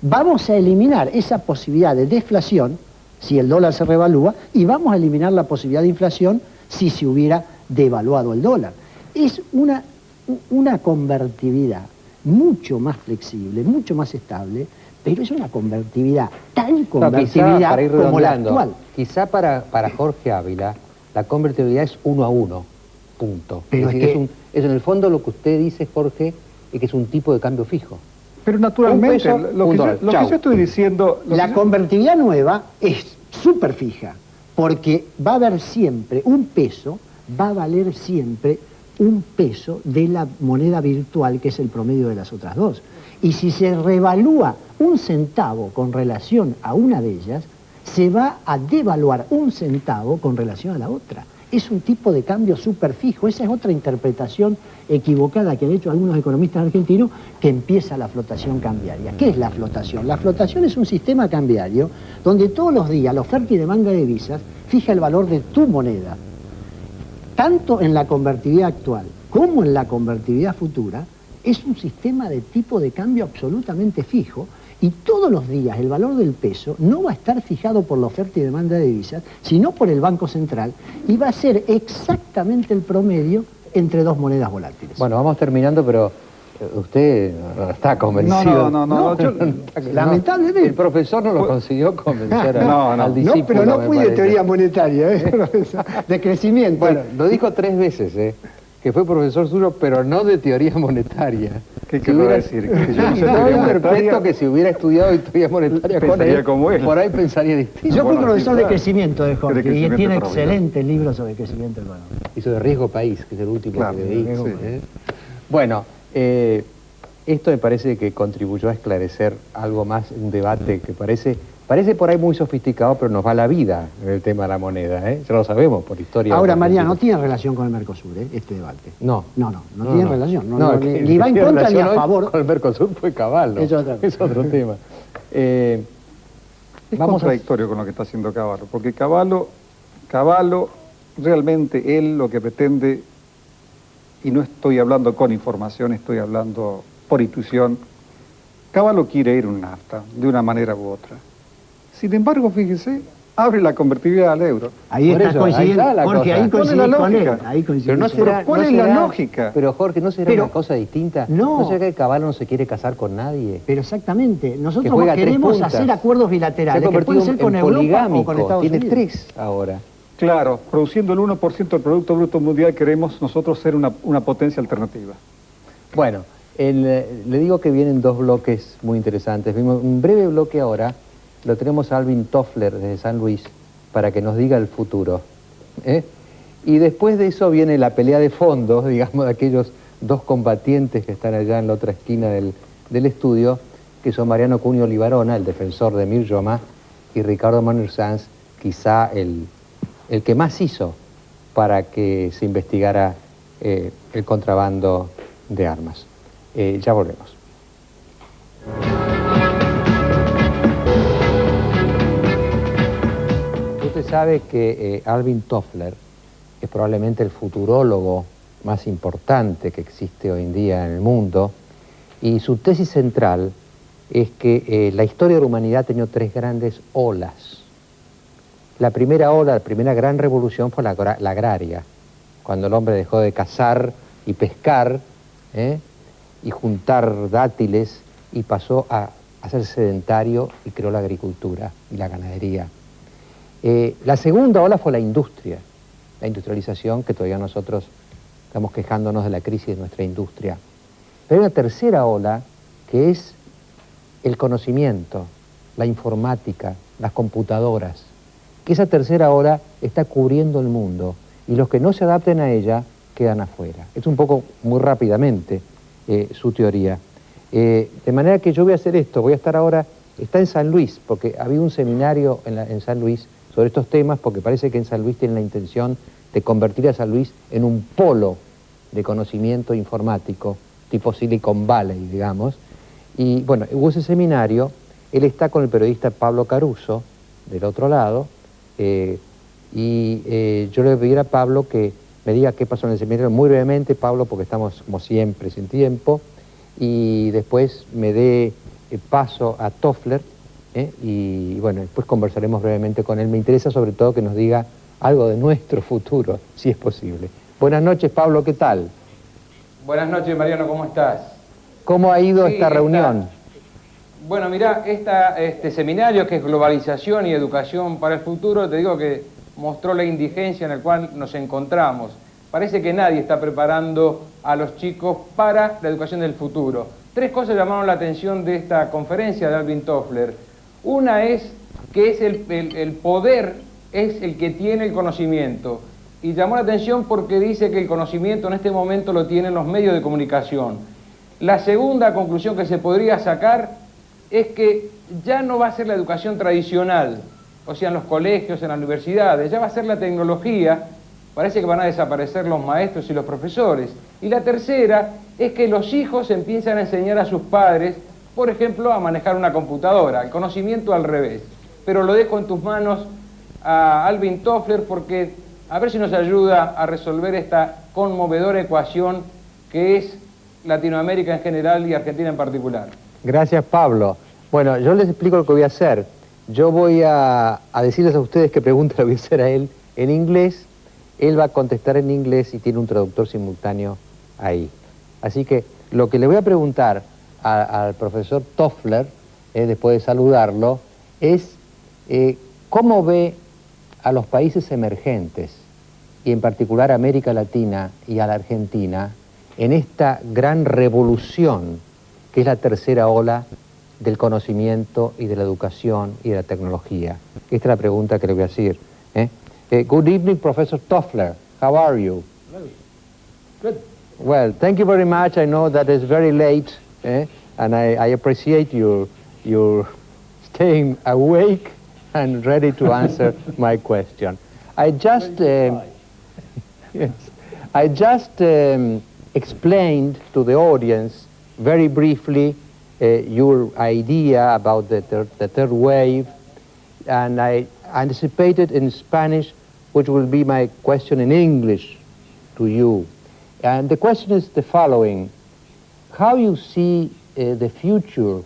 vamos a eliminar esa posibilidad de deflación si el dólar se revalúa y vamos a eliminar la posibilidad de inflación si se hubiera devaluado el dólar. Es una convertibilidad mucho más flexible, mucho más estable, pero es una convertibilidad tan convertibilidad como la actual. Quizá para Jorge Ávila la convertibilidad es 1 a 1, punto. Pero es en el fondo lo que usted dice, Jorge, es que es un tipo de cambio fijo. Pero naturalmente, lo que yo estoy diciendo... La convertibilidad nueva es súper fija, porque va a haber siempre un peso, va a valer siempre un peso de la moneda virtual, que es el promedio de las otras dos. Y si se revalúa un centavo con relación a una de ellas, se va a devaluar un centavo con relación a la otra. Es un tipo de cambio súper fijo. Esa es otra interpretación equivocada que han hecho algunos economistas argentinos, que empieza la flotación cambiaria. ¿Qué es la flotación? La flotación es un sistema cambiario donde todos los días la oferta y demanda de divisas fija el valor de tu moneda. Tanto en la convertibilidad actual como en la convertibilidad futura, es un sistema de tipo de cambio absolutamente fijo, y todos los días el valor del peso no va a estar fijado por la oferta y demanda de divisas, sino por el Banco Central, y va a ser exactamente el promedio entre dos monedas volátiles. Bueno, vamos terminando, pero usted no está convencido. No, lamentablemente. El profesor no lo consiguió convencer al discípulo. No, pero no fui de teoría monetaria, de crecimiento. Bueno, lo dijo 3 veces, que fue profesor suyo, pero no de teoría monetaria. ¿Qué querrá decir? Que yo no sé teoría monetaria, que si hubiera estudiado teoría monetaria con él, por ahí pensaría distinto. Yo fui profesor de crecimiento de Jorge, y tiene excelentes libros sobre crecimiento económico. Hizo de Riesgo País, que es el último que leí. Bueno, esto me parece que contribuyó a esclarecer algo más, un debate que parece por ahí muy sofisticado, pero nos va la vida en el tema de la moneda, Ya lo sabemos por historia. Ahora, María, no tiene relación con el Mercosur, este debate. No tiene relación. Ni va en contra ni a favor. Con el Mercosur fue Cavallo. Es otro tema. Es contradictorio con lo que está haciendo Cavallo, porque Cavallo realmente él lo que pretende, y no estoy hablando con información, estoy hablando por intuición, Cavallo quiere ir a un NAFTA, de una manera u otra. Sin embargo, fíjese, abre la convertibilidad al euro. Ahí Por estás eso, ahí coincidiendo, está la Jorge, cosa. ahí ¿Cuál es coincidís la con él. lógica? Ahí coincidís Pero no con él. será, ¿cuál no es la será- lógica? Pero Jorge, ¿no será Pero- una cosa distinta? No. ¿No será que Caballo no se quiere casar con nadie? Pero exactamente, Que nosotros juega tres queremos puntas. hacer acuerdos Se ha bilaterales, que convertido pueden ser con en Europa o poligámico, con Estados tiene Unidos. 3 ahora. Claro, produciendo el 1% del Producto Bruto Mundial queremos nosotros ser una potencia alternativa. Bueno, le digo que vienen 2 bloques muy interesantes. Vimos un breve bloque ahora, lo tenemos a Alvin Toffler desde San Luis para que nos diga el futuro. Y después de eso viene la pelea de fondo, digamos, de aquellos 2 combatientes que están allá en la otra esquina del estudio, que son Mariano Cunio Libarona, el defensor de Emir Yoma, y Ricardo Manuel Sanz, quizá el que más hizo para que se investigara el contrabando de armas. Ya volvemos. Usted sabe que Alvin Toffler es probablemente el futurólogo más importante que existe hoy en día en el mundo, y su tesis central es que la historia de la humanidad ha tenido 3 grandes olas. La primera ola, la primera gran revolución fue la agraria, cuando el hombre dejó de cazar y pescar, y juntar dátiles, y pasó a ser sedentario y creó la agricultura y la ganadería. La segunda ola fue la industria, la industrialización, que todavía nosotros estamos quejándonos de la crisis de nuestra industria. Pero hay una tercera ola, que es el conocimiento, la informática, las computadoras, que esa tercera ola está cubriendo el mundo, y los que no se adapten a ella quedan afuera. Es un poco, muy rápidamente, su teoría. De manera que yo voy a hacer esto, voy a estar ahora, está en San Luis, porque había un seminario en San Luis sobre estos temas, porque parece que en San Luis tienen la intención de convertir a San Luis en un polo de conocimiento informático, tipo Silicon Valley, digamos. Y bueno, hubo ese seminario, él está con el periodista Pablo Caruso, del otro lado, y yo le voy a pedir a Pablo que me diga qué pasó en el seminario, muy brevemente, Pablo, porque estamos como siempre sin tiempo, y después me dé paso a Toffler, y bueno, después conversaremos brevemente con él. Me interesa sobre todo que nos diga algo de nuestro futuro, si es posible. Buenas noches, Pablo, ¿qué tal? Buenas noches, Mariano, ¿cómo estás? ¿Cómo ha ido esta reunión? Bueno, mirá, este seminario que es Globalización y Educación para el Futuro, te digo que mostró la indigencia en la cual nos encontramos. Parece que nadie está preparando a los chicos para la educación del futuro. 3 cosas llamaron la atención de esta conferencia de Alvin Toffler. Una es que es el poder es el que tiene el conocimiento. Y llamó la atención porque dice que el conocimiento en este momento lo tienen los medios de comunicación. La segunda conclusión que se podría sacar es que ya no va a ser la educación tradicional, o sea, en los colegios, en las universidades, ya va a ser la tecnología. Parece que van a desaparecer los maestros y los profesores. Y la tercera es que los hijos empiezan a enseñar a sus padres, por ejemplo, a manejar una computadora, el conocimiento al revés. Pero lo dejo en tus manos a Alvin Toffler, porque a ver si nos ayuda a resolver esta conmovedora ecuación que es Latinoamérica en general y Argentina en particular. Gracias, Pablo. Bueno, yo les explico lo que voy a hacer. Yo voy a decirles a ustedes qué pregunta le voy a hacer a él en inglés. Él va a contestar en inglés y tiene un traductor simultáneo ahí. Así que lo que le voy a preguntar al profesor Toffler, después de saludarlo, es cómo ve a los países emergentes, y en particular a América Latina y a la Argentina, en esta gran revolución que es la tercera ola del conocimiento y de la educación y de la tecnología. Esta es la pregunta que le voy a hacer. Good evening, Professor Toffler. How are you? Good. Well, thank you very much. I know that it's very late, and I appreciate your staying awake and ready to answer my question. I just explained to the audience very briefly your idea about the third wave, and I anticipated in Spanish, which will be my question in English to you. And the question is the following: how you see the future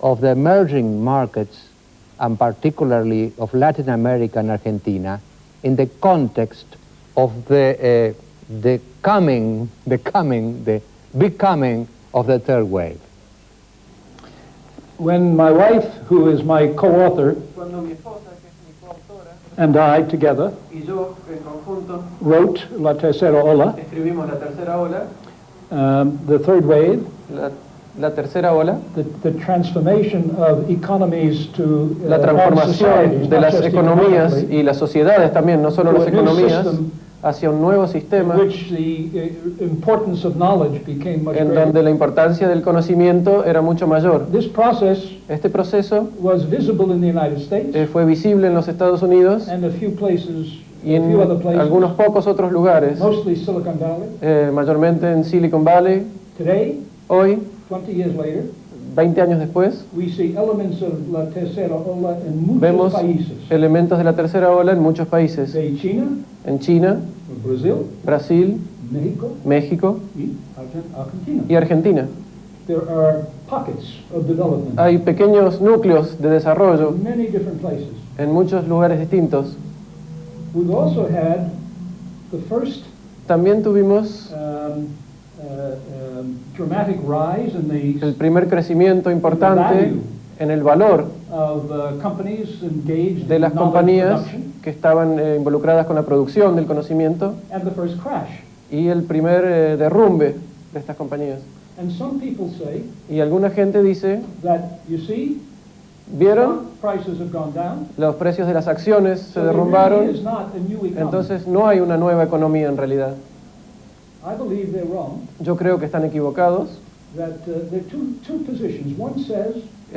of the emerging markets and particularly of Latin America and Argentina, in the context of the big coming of the third wave? When my wife, who is my co-author, and I together wrote La Tercera Ola, the third wave, la tercera ola, the transformation of economies to la transformación de las economías y las sociedades también, no solo las economías, hacia un nuevo sistema en donde la importancia del conocimiento era mucho mayor. Este proceso fue visible en los Estados Unidos y en algunos pocos otros lugares, mayormente en Silicon Valley. Hoy, 20 años después, vemos elementos de la tercera ola en muchos países. En China, Brasil, México y Argentina. Hay pequeños núcleos de desarrollo en muchos lugares distintos. También tuvimos el primer crecimiento importante en el valor de las compañías que estaban involucradas con la producción del conocimiento y el primer derrumbe de estas compañías. Y alguna gente dice, ¿vieron? Los precios de las acciones se derrumbaron, entonces no hay una nueva economía en realidad. Yo creo que están equivocados.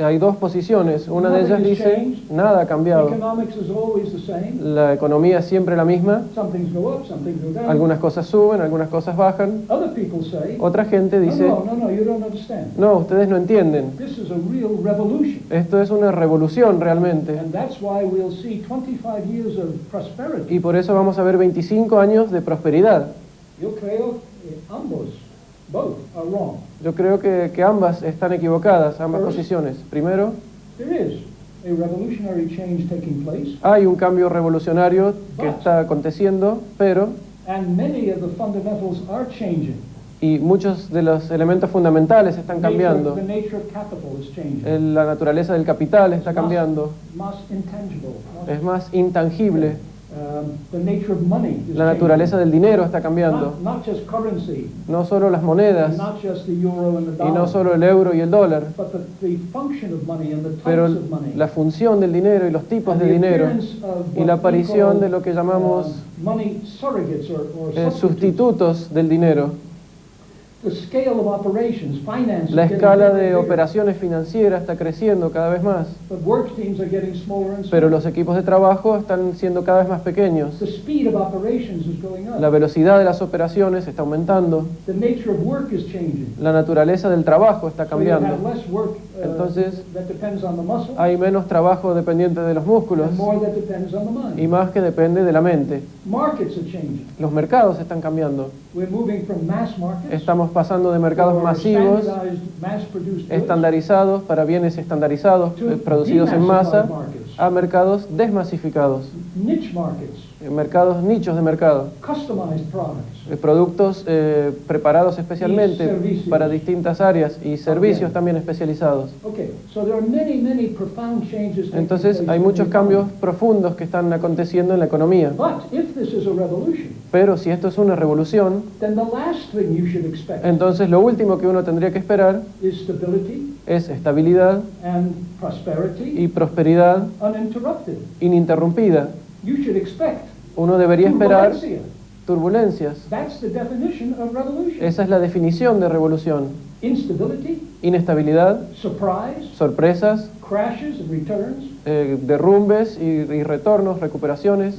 Hay dos posiciones. Una de ellas dice, nada ha cambiado. La economía es siempre la misma. Algunas cosas suben, algunas cosas bajan. Otra gente dice, no, ustedes no entienden. Esto es una revolución realmente. Y por eso vamos a ver 25 años de prosperidad. Yo creo que ambas están equivocadas, ambas posiciones. Primero, hay un cambio revolucionario que está aconteciendo, pero y muchos de los elementos fundamentales están cambiando. La naturaleza del capital está cambiando. Es más intangible. La naturaleza del dinero está cambiando. No solo las monedas, y no solo el euro y el dólar, pero la función del dinero y los tipos de dinero y la aparición de lo que llamamos sustitutos del dinero. La escala de operaciones financieras está creciendo cada vez más, pero los equipos de trabajo están siendo cada vez más pequeños. La velocidad de las operaciones está aumentando. La naturaleza del trabajo está cambiando. Entonces, hay menos trabajo dependiente de los músculos y más que depende de la mente. Los mercados están cambiando. Estamos pasando de mercados masivos, estandarizados para bienes estandarizados, producidos en masa, a mercados desmasificados, mercados nichos de mercado, productos preparados especialmente para distintas áreas y servicios también especializados. Entonces hay muchos cambios profundos que están aconteciendo en la economía. Pero si esto es una revolución, entonces lo último que uno tendría que esperar es estabilidad y prosperidad ininterrumpida. Uno debería esperar turbulencias. Esa es la definición de revolución. Inestabilidad, sorpresas, derrumbes y retornos, recuperaciones.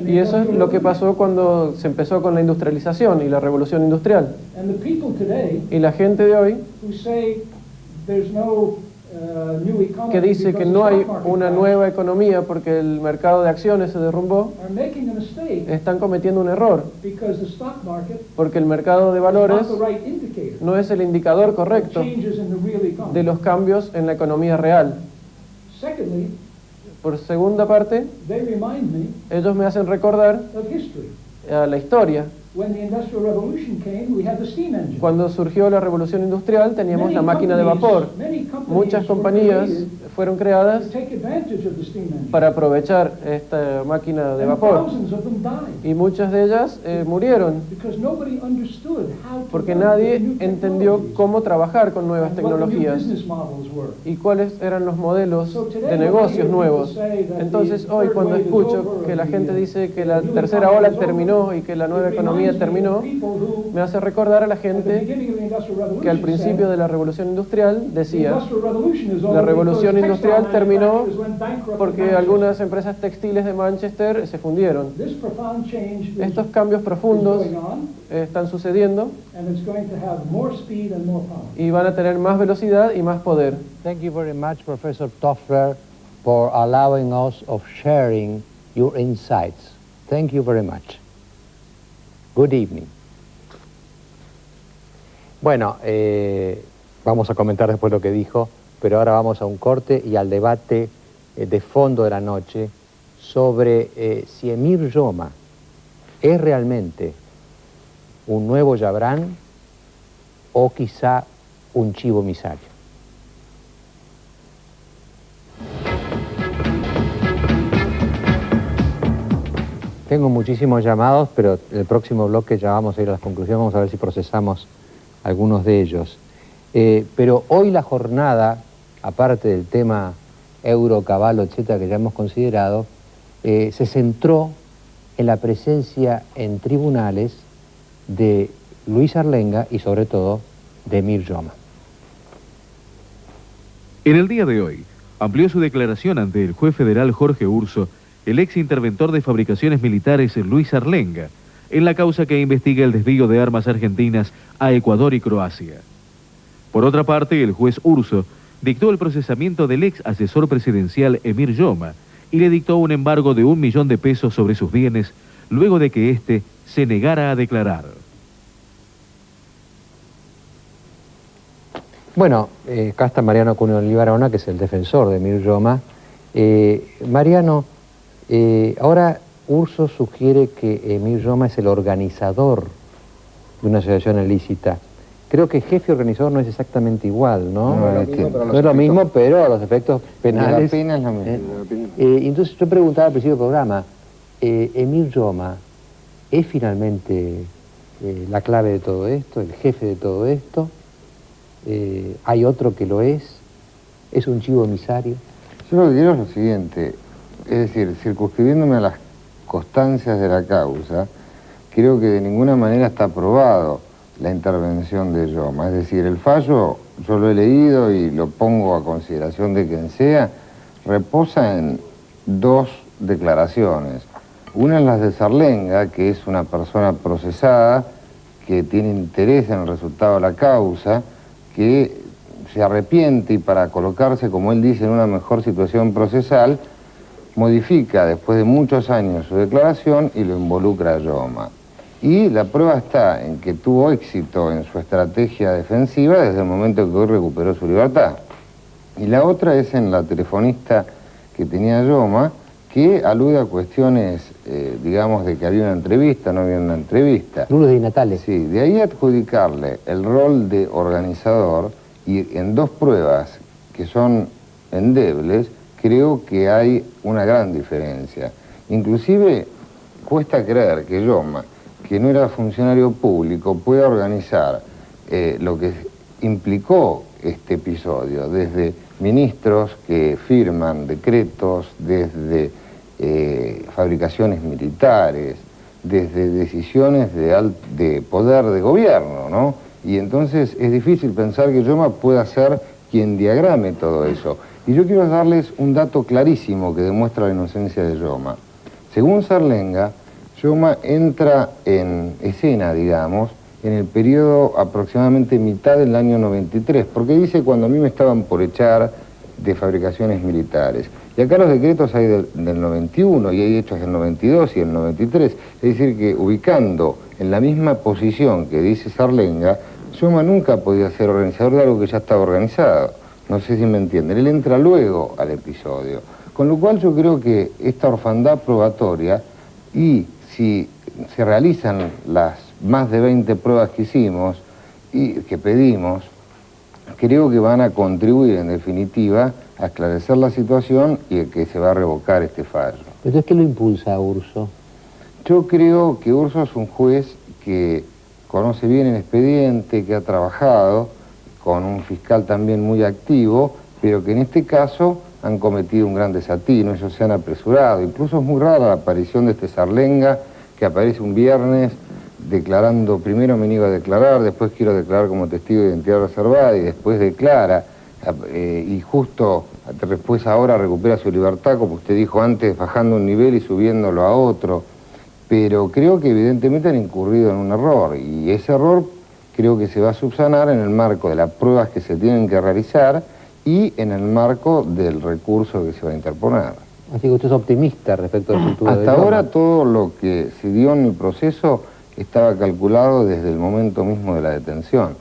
Y eso es lo que pasó cuando se empezó con la industrialización y la revolución industrial. Y la gente de hoy new economy que dice because que the no hay stock market una crashed nueva economía porque el mercado de acciones se derrumbó, are making a mistake están cometiendo un error, because the stock market porque el mercado de is valores not the right indicator no es el indicador of correcto changes in the real economy. de los cambios en la economía real. Secondly, Por segunda parte, they remind me ellos me hacen recordar of history. a la historia. When the Industrial Revolution came, we had the steam engine. Cuando surgió la revolución industrial teníamos Many la máquina de vapor. many companies Muchas were compañías created fueron creadas to take advantage of the steam engine. para aprovechar esta máquina de And vapor. thousands of them died Y muchas de ellas murieron because nobody understood how to porque run nadie with new entendió technologies cómo trabajar con nuevas and what the new tecnologías business models were. y cuáles eran los modelos So today de when I negocios hear nuevos. people say that Entonces the hoy third cuando wave is escucho over que or la the, gente dice que la new tercera economy ola is over, terminó y que la nueva it economía reminds me of terminó, people who, me hace recordar a la at the gente beginning of the Industrial Revolution, que al principio said, de la revolución industrial "The decía Industrial Revolution is over la revolución because industrial textile terminó manufacturers went bankrupt in porque Manchester." algunas empresas textiles de Manchester se fundieron. This profound change is Estos cambios profundos going on, están sucediendo and it's going to have more speed and more power. y van a tener más velocidad y más poder. Thank you very much, Professor Toffler, for allowing us of sharing your insights. Thank you very much. Good evening. Bueno, vamos a comentar después lo que dijo, pero ahora vamos a un corte y al debate de fondo de la noche sobre si Emir Yoma es realmente un nuevo Yabrán o quizá un chivo misario. Tengo muchísimos llamados, pero el próximo bloque ya vamos a ir a las conclusiones, vamos a ver si procesamos algunos de ellos. Pero hoy la jornada, aparte del tema euro, caballo, etcétera, que ya hemos considerado, se centró en la presencia en tribunales de Luis Arlenga y sobre todo de Emir Yoma. En el día de hoy, amplió su declaración ante el juez federal Jorge Urso, el ex interventor de fabricaciones militares Luis Arlenga, en la causa que investiga el desvío de armas argentinas a Ecuador y Croacia. Por otra parte, el juez Urso dictó el procesamiento del ex asesor presidencial Emir Yoma y le dictó un embargo de 1 millón de pesos sobre sus bienes luego de que éste se negara a declarar. Bueno, acá está Mariano Cuneo Olivarona, que es el defensor de Emir Yoma. Mariano, ahora Urso sugiere que Emir Yoma es el organizador de una asociación ilícita. Creo que jefe organizador no es exactamente igual, ¿no? No es lo mismo, pero a los efectos penales. La pena es la misma. Entonces yo preguntaba al principio del programa, ¿Emir Yoma es finalmente la clave de todo esto, el jefe de todo esto? ¿Hay otro que lo es? ¿Es un chivo emisario? Yo lo que quiero es lo siguiente, es decir, circunscribiéndome a las constancias de la causa, creo que de ninguna manera está probado la intervención de Yoma. Es decir, el fallo, yo lo he leído y lo pongo a consideración de quien sea, reposa en 2 declaraciones. Una es la de Sarlenga, que es una persona procesada, que tiene interés en el resultado de la causa, que se arrepiente y para colocarse, como él dice, en una mejor situación procesal, modifica después de muchos años su declaración y lo involucra a Yoma. Y la prueba está en que tuvo éxito en su estrategia defensiva desde el momento que hoy recuperó su libertad. Y la otra es en la telefonista que tenía Yoma, que alude a cuestiones, digamos, de que había una entrevista, no había una entrevista. Lourdes Di Natale. Sí, de ahí adjudicarle el rol de organizador y en 2 pruebas que son endebles, creo que hay una gran diferencia. Inclusive cuesta creer que Yoma, que no era funcionario público, pueda organizar lo que implicó este episodio, desde ministros que firman decretos, desde fabricaciones militares, desde decisiones de poder de gobierno, ¿no? Y entonces es difícil pensar que Yoma pueda ser quien diagrame todo eso. Y yo quiero darles un dato clarísimo que demuestra la inocencia de Yoma. Según Sarlenga, Yoma entra en escena, digamos, en el periodo aproximadamente mitad del año 93, porque dice cuando a mí me estaban por echar de fabricaciones militares. Y acá los decretos hay del 91 y hay hechos del 92 y del 93, es decir que ubicando en la misma posición que dice Sarlenga, Yoma nunca ha podido ser organizador de algo que ya estaba organizado. No sé si me entienden. Él entra luego al episodio. Con lo cual yo creo que esta orfandad probatoria, y si se realizan las más de 20 pruebas que hicimos y que pedimos, creo que van a contribuir en definitiva a esclarecer la situación y que se va a revocar este fallo. ¿Entonces qué lo impulsa a Urso? Yo creo que Urso es un juez que conoce bien el expediente, que ha trabajado con un fiscal también muy activo, pero que en este caso han cometido un gran desatino, ellos se han apresurado. Incluso es muy rara la aparición de este Sarlenga, que aparece un viernes declarando, primero me niego a declarar, después quiero declarar como testigo de identidad reservada y después declara, y justo después ahora recupera su libertad, como usted dijo antes, bajando un nivel y subiéndolo a otro. Pero creo que evidentemente han incurrido en un error, y ese error creo que se va a subsanar en el marco de las pruebas que se tienen que realizar y en el marco del recurso que se va a interponer. Así que usted es optimista respecto al futuro de Hasta Yoma. ahora todo lo que se dio en el proceso estaba calculado desde el momento mismo de la detención.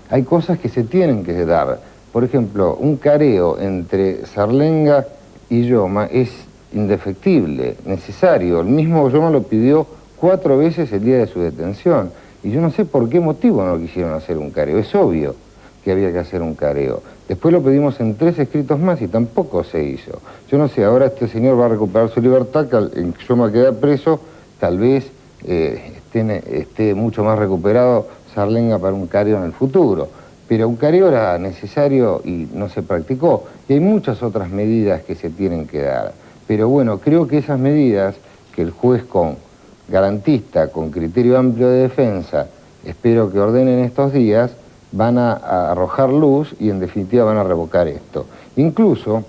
Hay cosas que se tienen que dar. Por ejemplo, un careo entre Sarlenga y Yoma es indefectible, necesario. El mismo Yoma lo pidió 4 veces el día de su detención. Y yo no sé por qué motivo no quisieron hacer un careo. Es obvio que había que hacer un careo. Después lo pedimos en 3 escritos más y tampoco se hizo. Yo no sé, ahora este señor va a recuperar su libertad, en Yoma queda preso, tal vez esté mucho más recuperado Sarlenga para un careo en el futuro. Pero un careo era necesario y no se practicó. Y hay muchas otras medidas que se tienen que dar. Pero bueno, creo que esas medidas que el juez con garantista, con criterio amplio de defensa, espero que ordenen estos días, van a arrojar luz y en definitiva van a revocar esto. Incluso,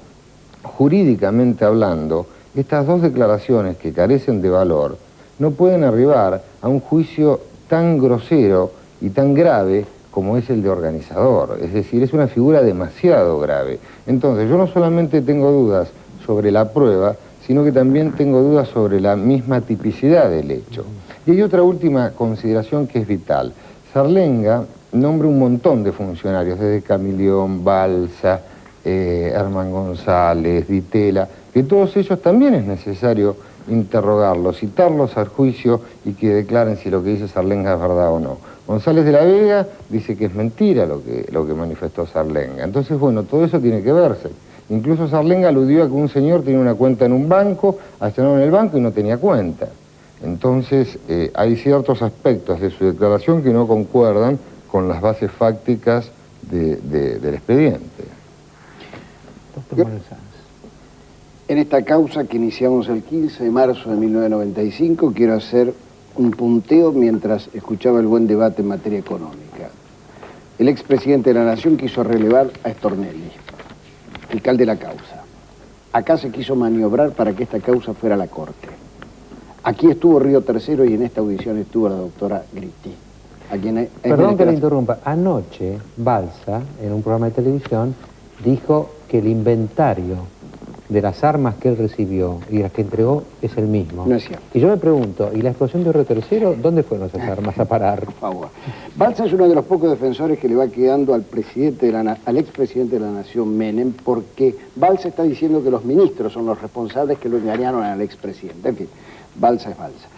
jurídicamente hablando, estas 2 declaraciones que carecen de valor no pueden arribar a un juicio tan grosero y tan grave como es el de organizador. Es decir, es una figura demasiado grave. Entonces, yo no solamente tengo dudas sobre la prueba, sino que también tengo dudas sobre la misma tipicidad del hecho. Y hay otra última consideración que es vital. Sarlenga nombra un montón de funcionarios, desde Camilión, Balsa, Herman González, Ditela, que todos ellos también es necesario interrogarlos, citarlos al juicio y que declaren si lo que dice Sarlenga es verdad o no. González de la Vega dice que es mentira lo que manifestó Sarlenga. Entonces, bueno, todo eso tiene que verse. Incluso Sarlenga aludió a que un señor tenía una cuenta en un banco, allanaron el banco y no tenía cuenta. Entonces, hay ciertos aspectos de su declaración que no concuerdan con las bases fácticas del expediente. Doctor Manuel Sanz. En esta causa que iniciamos el 15 de marzo de 1995, quiero hacer un punteo mientras escuchaba el buen debate en materia económica. El expresidente de la Nación quiso relevar a Stornelli, fiscal de la causa. Acá se quiso maniobrar para que esta causa fuera a la Corte. Aquí estuvo Río Tercero y en esta audición estuvo la doctora Gritti. Perdón que le interrumpa. Anoche, Balsa, en un programa de televisión, dijo que el inventario de las armas que él recibió y las que entregó es el mismo. No es cierto. Y yo me pregunto, ¿y la explosión de Río Tercero, dónde fueron esas armas a parar? Por favor. Balsa es uno de los pocos defensores que le va quedando al expresidente de la Nación, Menem, porque Balsa está diciendo que los ministros son los responsables que lo engañaron al expresidente. En fin, Balsa es Balsa.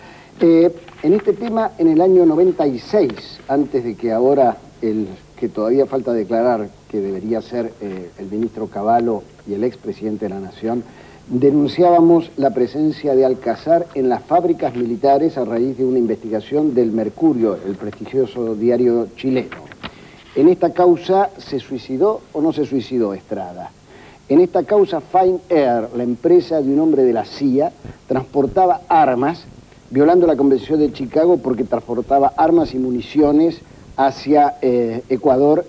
En este tema, en el año 96, antes de que ahora que todavía falta declarar que debería ser el ministro Cavallo y el expresidente de la Nación, denunciábamos la presencia de Alcazar en las fábricas militares a raíz de una investigación del Mercurio, el prestigioso diario chileno. En esta causa, ¿se suicidó o no se suicidó Estrada? En esta causa, Fine Air, la empresa de un hombre de la CIA, transportaba armas, violando la Convención de Chicago porque transportaba armas y municiones hacia Ecuador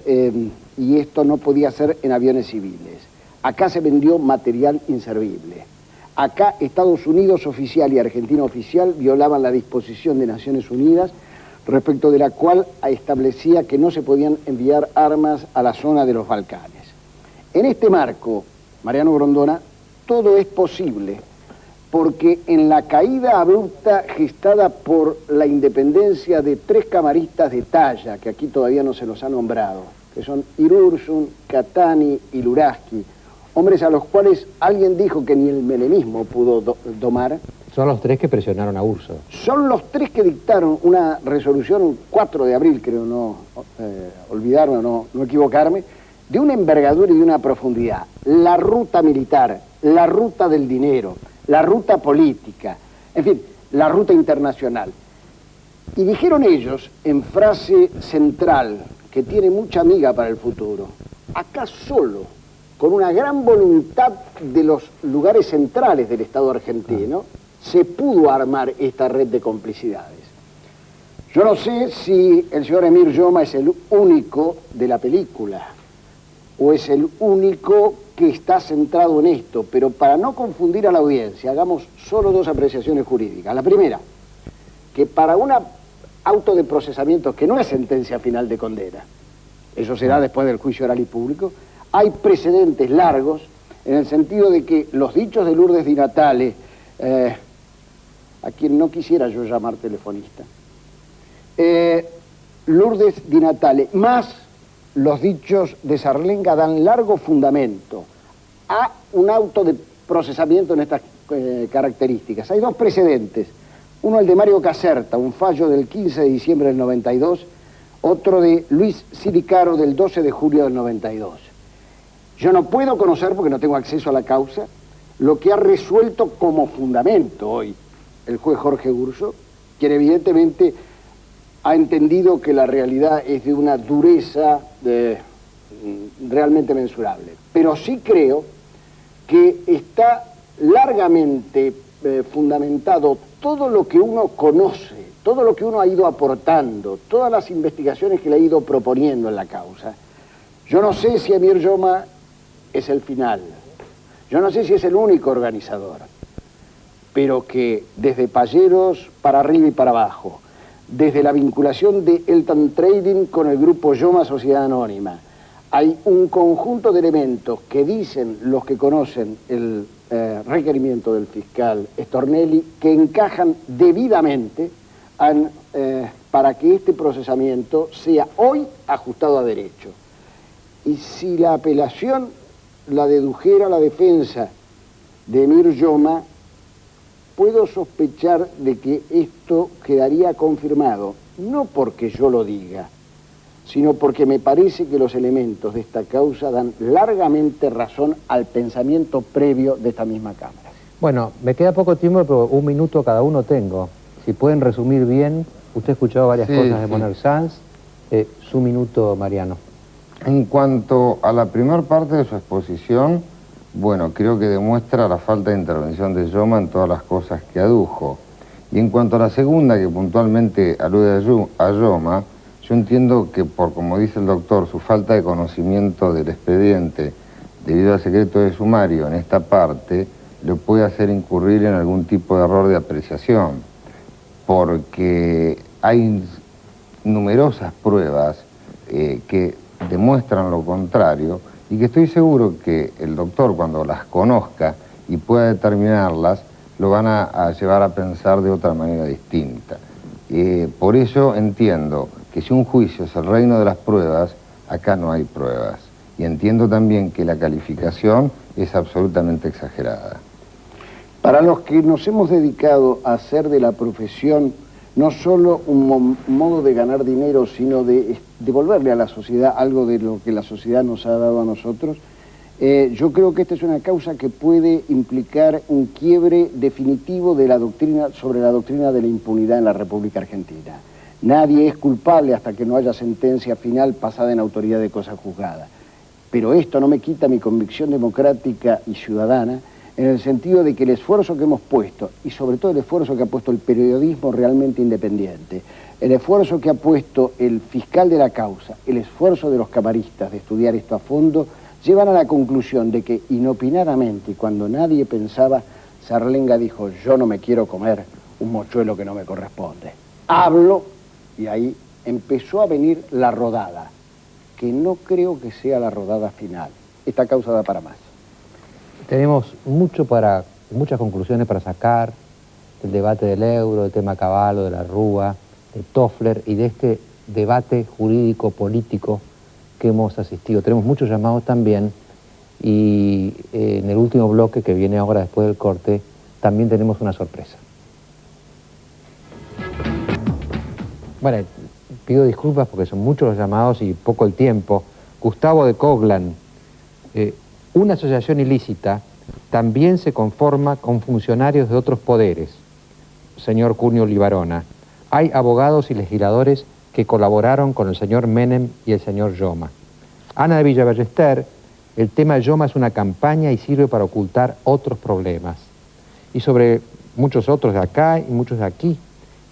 y esto no podía ser en aviones civiles. Acá se vendió material inservible. Acá Estados Unidos oficial y Argentina oficial violaban la disposición de Naciones Unidas respecto de la cual establecía que no se podían enviar armas a la zona de los Balcanes. En este marco, Mariano Grondona, todo es posible, porque en la caída abrupta gestada por la independencia de 3 camaristas de talla, que aquí todavía no se los ha nombrado, que son Irursun, Catani y Luraski, hombres a los cuales alguien dijo que ni el menemismo pudo domar. Son los 3 que presionaron a Urso. Son los 3 que dictaron una resolución, un 4 de abril, creo no olvidarme o no equivocarme, de una envergadura y de una profundidad. La ruta militar, la ruta del dinero, la ruta política, en fin, la ruta internacional. Y dijeron ellos, en frase central, que tiene mucha miga para el futuro, acá solo, con una gran voluntad de los lugares centrales del Estado argentino, se pudo armar esta red de complicidades. Yo no sé si el señor Emir Yoma es el único de la película, o es el único que está centrado en esto, pero para no confundir a la audiencia, hagamos solo 2 apreciaciones jurídicas. La primera, que para un auto de procesamiento que no es sentencia final de condena, eso será después del juicio oral y público, hay precedentes largos en el sentido de que los dichos de Lourdes Di Natale, a quien no quisiera yo llamar telefonista, Lourdes Di Natale, más los dichos de Sarlenga dan largo fundamento a un auto de procesamiento en estas características. Hay 2 precedentes, uno el de Mario Caserta, un fallo del 15 de diciembre del 92, otro de Luis Siricaro del 12 de julio del 92. Yo no puedo conocer, porque no tengo acceso a la causa, lo que ha resuelto como fundamento hoy el juez Jorge Urso, quien evidentemente ha entendido que la realidad es de una dureza realmente mensurable. Pero sí creo que está largamente fundamentado todo lo que uno conoce, todo lo que uno ha ido aportando, todas las investigaciones que le ha ido proponiendo en la causa. Yo no sé si Emir Yoma es el final, yo no sé si es el único organizador, pero que desde Palleros para arriba y para abajo, desde la vinculación de Eltan Trading con el grupo Yoma Sociedad Anónima, hay un conjunto de elementos que dicen los que conocen el requerimiento del fiscal Stornelli que encajan debidamente para que este procesamiento sea hoy ajustado a derecho. Y si la apelación la dedujera la defensa de Emir Yoma, puedo sospechar de que esto quedaría confirmado, no porque yo lo diga, sino porque me parece que los elementos de esta causa dan largamente razón al pensamiento previo de esta misma Cámara. Bueno, me queda poco tiempo, pero 1 minuto cada uno tengo. Si pueden resumir bien, usted ha escuchado varias cosas de Moner Sanz, su minuto, Mariano. En cuanto a la primera parte de su exposición, bueno, creo que demuestra la falta de intervención de Yoma en todas las cosas que adujo. Y en cuanto a la segunda, que puntualmente alude a Yoma, yo entiendo que por, como dice el doctor, su falta de conocimiento del expediente debido al secreto de sumario en esta parte, lo puede hacer incurrir en algún tipo de error de apreciación, porque hay numerosas pruebas que demuestran lo contrario y que estoy seguro que el doctor, cuando las conozca y pueda determinarlas, lo van a llevar a pensar de otra manera distinta. Por eso entiendo que si un juicio es el reino de las pruebas, acá no hay pruebas. Y entiendo también que la calificación es absolutamente exagerada. Para los que nos hemos dedicado a hacer de la profesión no solo un modo de ganar dinero, sino de devolverle a la sociedad algo de lo que la sociedad nos ha dado a nosotros, yo creo que esta es una causa que puede implicar un quiebre definitivo de la doctrina, sobre la doctrina de la impunidad en la República Argentina. Nadie es culpable hasta que no haya sentencia final pasada en autoridad de cosa juzgada. Pero esto no me quita mi convicción democrática y ciudadana, en el sentido de que el esfuerzo que hemos puesto, y sobre todo el esfuerzo que ha puesto el periodismo realmente independiente, el esfuerzo que ha puesto el fiscal de la causa, el esfuerzo de los camaristas de estudiar esto a fondo, llevan a la conclusión de que inopinadamente, y cuando nadie pensaba, Sarlenga dijo: yo no me quiero comer un mochuelo que no me corresponde. Hablo Y ahí empezó a venir la rodada, que no creo que sea la rodada final. Esta causa da para más. Tenemos muchas conclusiones para sacar del debate del euro, del tema Cavallo, de la Rúa, de Toffler y de este debate jurídico-político que hemos asistido. Tenemos muchos llamados también y en el último bloque que viene ahora después del corte también tenemos una sorpresa. Bueno, pido disculpas porque son muchos los llamados y poco el tiempo. Gustavo de Coglan, una asociación ilícita también se conforma con funcionarios de otros poderes. Señor Cunio Libarona, hay abogados y legisladores que colaboraron con el señor Menem y el señor Yoma. Ana de Villavallester, el tema Yoma es una campaña y sirve para ocultar otros problemas. Y sobre muchos otros de acá y muchos de aquí,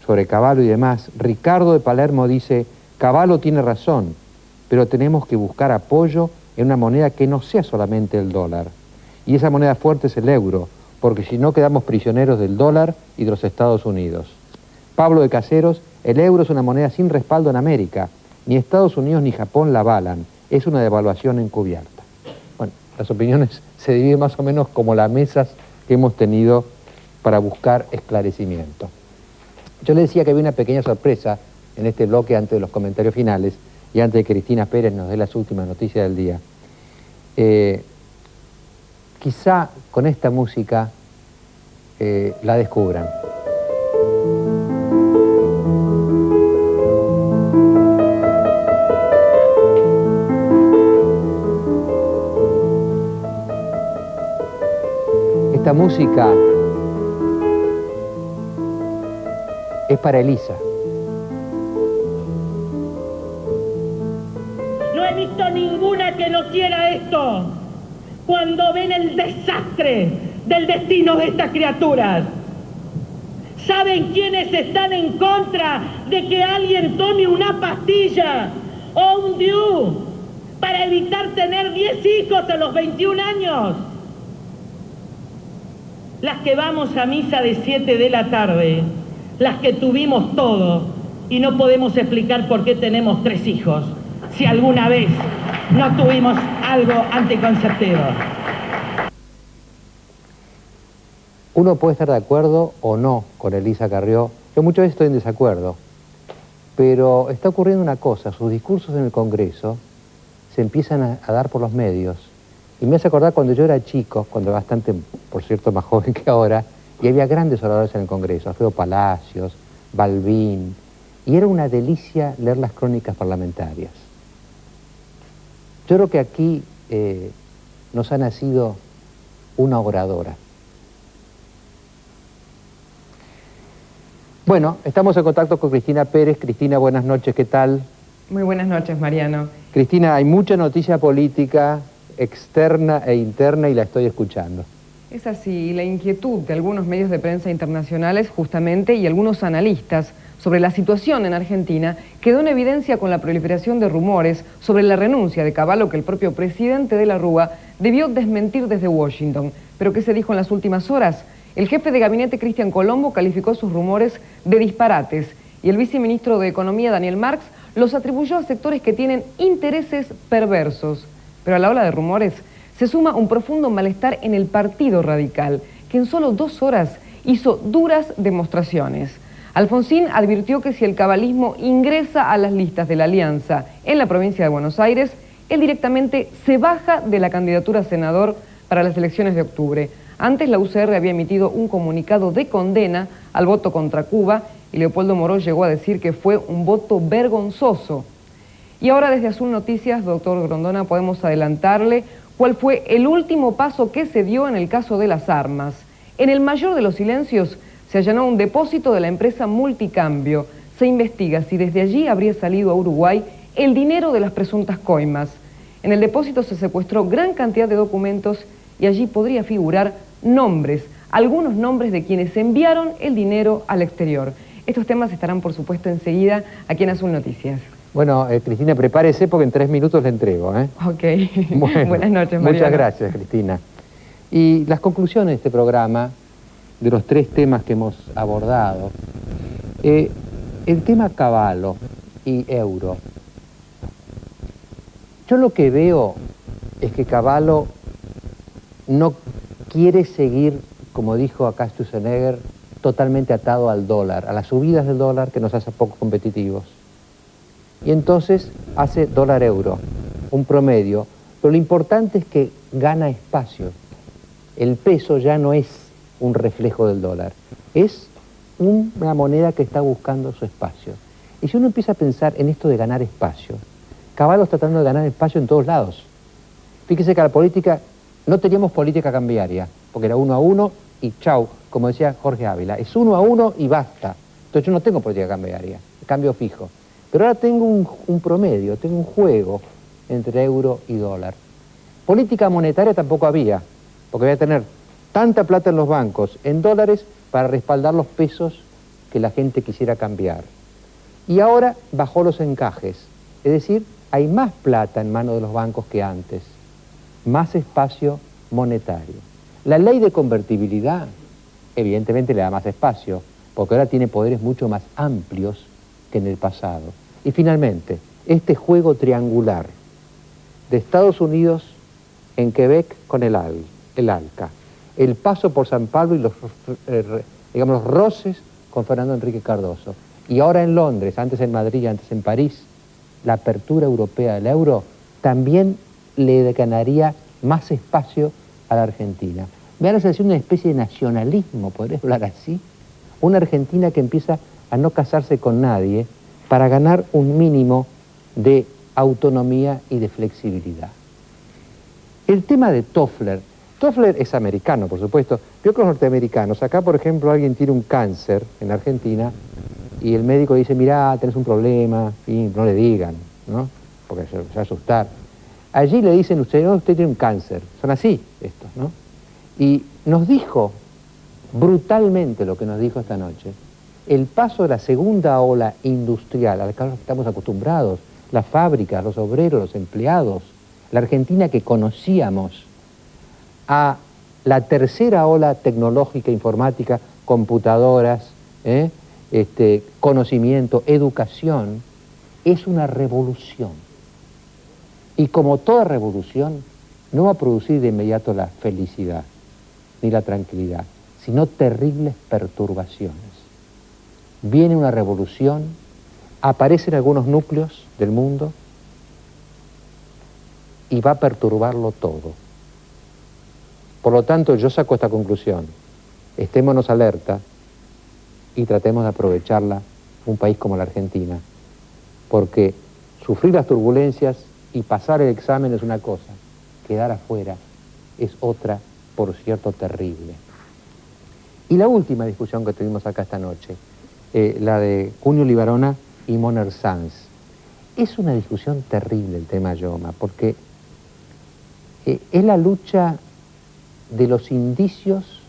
sobre Cavallo y demás, Ricardo de Palermo dice, Cavallo tiene razón, pero tenemos que buscar apoyo en una moneda que no sea solamente el dólar. Y esa moneda fuerte es el euro, porque si no quedamos prisioneros del dólar y de los Estados Unidos. Pablo de Caseros, el euro es una moneda sin respaldo en América. Ni Estados Unidos ni Japón la avalan. Es una devaluación encubierta. Bueno, las opiniones se dividen más o menos como las mesas que hemos tenido para buscar esclarecimiento. Yo le decía que había una pequeña sorpresa en este bloque antes de los comentarios finales y antes de que Cristina Pérez nos dé las últimas noticias del día. Quizá con esta música la descubran. Esta música es para Elisa. No he visto ninguna que no quiera esto. Cuando ven el desastre del destino de estas criaturas. ¿Saben quiénes están en contra de que alguien tome una pastilla o un DIU para evitar tener 10 hijos a los 21 años? Las que vamos a misa de 7 de la tarde, las que tuvimos todo y no podemos explicar por qué tenemos 3 hijos, si alguna vez no tuvimos algo anticonceptivo. Uno puede estar de acuerdo o no con Elisa Carrió. Yo muchas veces estoy en desacuerdo, pero está ocurriendo una cosa, sus discursos en el Congreso se empiezan a dar por los medios. Y me hace acordar cuando yo era chico, cuando era bastante, por cierto, más joven que ahora, y había grandes oradores en el Congreso, Alfredo Palacios, Balbín, y era una delicia leer las crónicas parlamentarias. Yo creo que aquí nos ha nacido una oradora. Bueno, estamos en contacto con Cristina Pérez. Cristina, buenas noches, ¿qué tal? Muy buenas noches, Mariano. Cristina, hay mucha noticia política externa e interna y la estoy escuchando. Es así, y la inquietud de algunos medios de prensa internacionales justamente y algunos analistas sobre la situación en Argentina quedó en evidencia con la proliferación de rumores sobre la renuncia de Cavallo que el propio presidente de la Rúa debió desmentir desde Washington. Pero ¿qué se dijo en las últimas horas? El jefe de gabinete Cristian Colombo calificó sus rumores de disparates y el viceministro de Economía Daniel Marx los atribuyó a sectores que tienen intereses perversos. Pero a la ola de rumores se suma un profundo malestar en el Partido Radical, que en solo 2 horas hizo duras demostraciones. Alfonsín advirtió que si el cabalismo ingresa a las listas de la Alianza en la provincia de Buenos Aires, él directamente se baja de la candidatura a senador para las elecciones de octubre. Antes la UCR había emitido un comunicado de condena al voto contra Cuba y Leopoldo Moró llegó a decir que fue un voto vergonzoso. Y ahora desde Azul Noticias, doctor Grondona, podemos adelantarle cuál fue el último paso que se dio en el caso de las armas. En el mayor de los silencios se allanó un depósito de la empresa Multicambio. Se investiga si desde allí habría salido a Uruguay el dinero de las presuntas coimas. En el depósito se secuestró gran cantidad de documentos y allí podría figurar nombres, algunos nombres de quienes enviaron el dinero al exterior. Estos temas estarán, por supuesto, enseguida aquí en Azul Noticias. Bueno, Cristina, prepárese porque en 3 minutos le entrego, ¿eh? Ok. Bueno, buenas noches, Mariano. Muchas gracias, Cristina. Y las conclusiones de este programa, de los 3 temas que hemos abordado, El tema Cavallo y euro. Yo lo que veo es que Cavallo no quiere seguir, como dijo acá Sturzenegger, totalmente atado al dólar, a las subidas del dólar que nos hace poco competitivos. Y entonces hace dólar-euro, un promedio. Pero lo importante es que gana espacio. El peso ya no es un reflejo del dólar, es una moneda que está buscando su espacio. Y si uno empieza a pensar en esto de ganar espacio, Cavallo está tratando de ganar espacio en todos lados. Fíjese que la política, no teníamos política cambiaria, porque era 1 a 1 y chau, como decía Jorge Ávila, es 1 a 1 y basta. Entonces yo no tengo política cambiaria, cambio fijo. Pero ahora tengo un promedio, tengo un juego entre euro y dólar. Política monetaria tampoco había, porque voy a tener tanta plata en los bancos, en dólares, para respaldar los pesos que la gente quisiera cambiar. Y ahora bajó los encajes, es decir, hay más plata en manos de los bancos que antes, más espacio monetario. La ley de convertibilidad, evidentemente le da más espacio, porque ahora tiene poderes mucho más amplios que en el pasado. Y finalmente, este juego triangular de Estados Unidos en Quebec con el ALCA, el paso por San Pablo y los roces con Fernando Enrique Cardoso, y ahora en Londres, antes en Madrid, antes en París, la apertura europea del euro también le ganaría más espacio a la Argentina. Me da la sensación de una especie de nacionalismo, podría hablar así, una Argentina que empieza a no casarse con nadie para ganar un mínimo de autonomía y de flexibilidad. El tema de Toffler es americano, por supuesto, pero que los norteamericanos, acá por ejemplo alguien tiene un cáncer en Argentina y el médico dice, mirá, tenés un problema, y no le digan, ¿no? Porque se va a asustar. Allí le dicen, usted tiene un cáncer, son así estos, ¿no? Y nos dijo brutalmente lo que nos dijo esta noche, el paso de la segunda ola industrial a la que estamos acostumbrados, las fábricas, los obreros, los empleados, la Argentina que conocíamos, a la tercera ola tecnológica, informática, computadoras, conocimiento, educación, es una revolución. Y como toda revolución, no va a producir de inmediato la felicidad ni la tranquilidad, sino terribles perturbaciones. Viene una revolución, aparecen algunos núcleos del mundo y va a perturbarlo todo. Por lo tanto, yo saco esta conclusión. Estémonos alerta y tratemos de aprovecharla un país como la Argentina, porque sufrir las turbulencias y pasar el examen es una cosa, quedar afuera es otra, por cierto, terrible. Y la última discusión que tuvimos acá esta noche, la de Cunio Libarona y Moner Sanz. Es una discusión terrible el tema Yoma, porque es la lucha de los indicios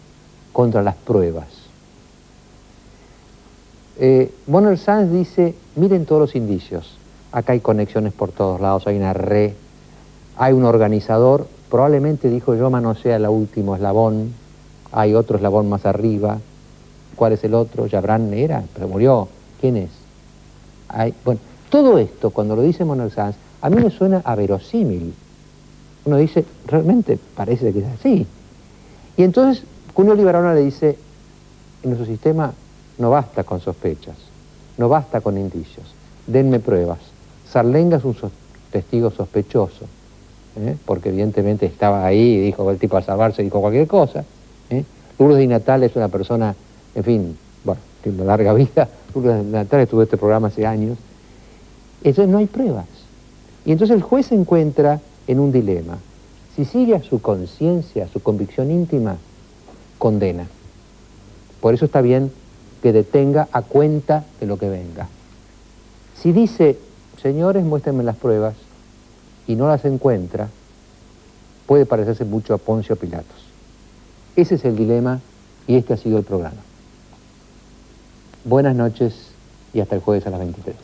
contra las pruebas. Moner Sanz dice, miren todos los indicios, acá hay conexiones por todos lados, hay una red, hay un organizador, probablemente, dijo Yoma, no sea el último eslabón, hay otro eslabón más arriba, ¿cuál es el otro? Yabrán era, pero murió, ¿quién es? Bueno, todo esto, cuando lo dice Moner Sanz, a mí me suena a verosímil. Uno dice, realmente parece que es así. Y entonces Cunio Libarona le dice, en nuestro sistema no basta con sospechas, no basta con indicios, denme pruebas. Sarlenga es un testigo sospechoso, porque evidentemente estaba ahí y dijo, el tipo al salvarse dijo cualquier cosa. Lourdes Di Natale es una persona, en fin, bueno, tiene una larga vida. Lourdes Di Natale estuvo en este programa hace años. Entonces no hay pruebas. Y entonces el juez se encuentra en un dilema. Si sigue a su conciencia, a su convicción íntima, condena. Por eso está bien que detenga a cuenta de lo que venga. Si dice, señores, muéstrenme las pruebas, y no las encuentra, puede parecerse mucho a Poncio Pilatos. Ese es el dilema y este ha sido el programa. Buenas noches y hasta el jueves a las 23.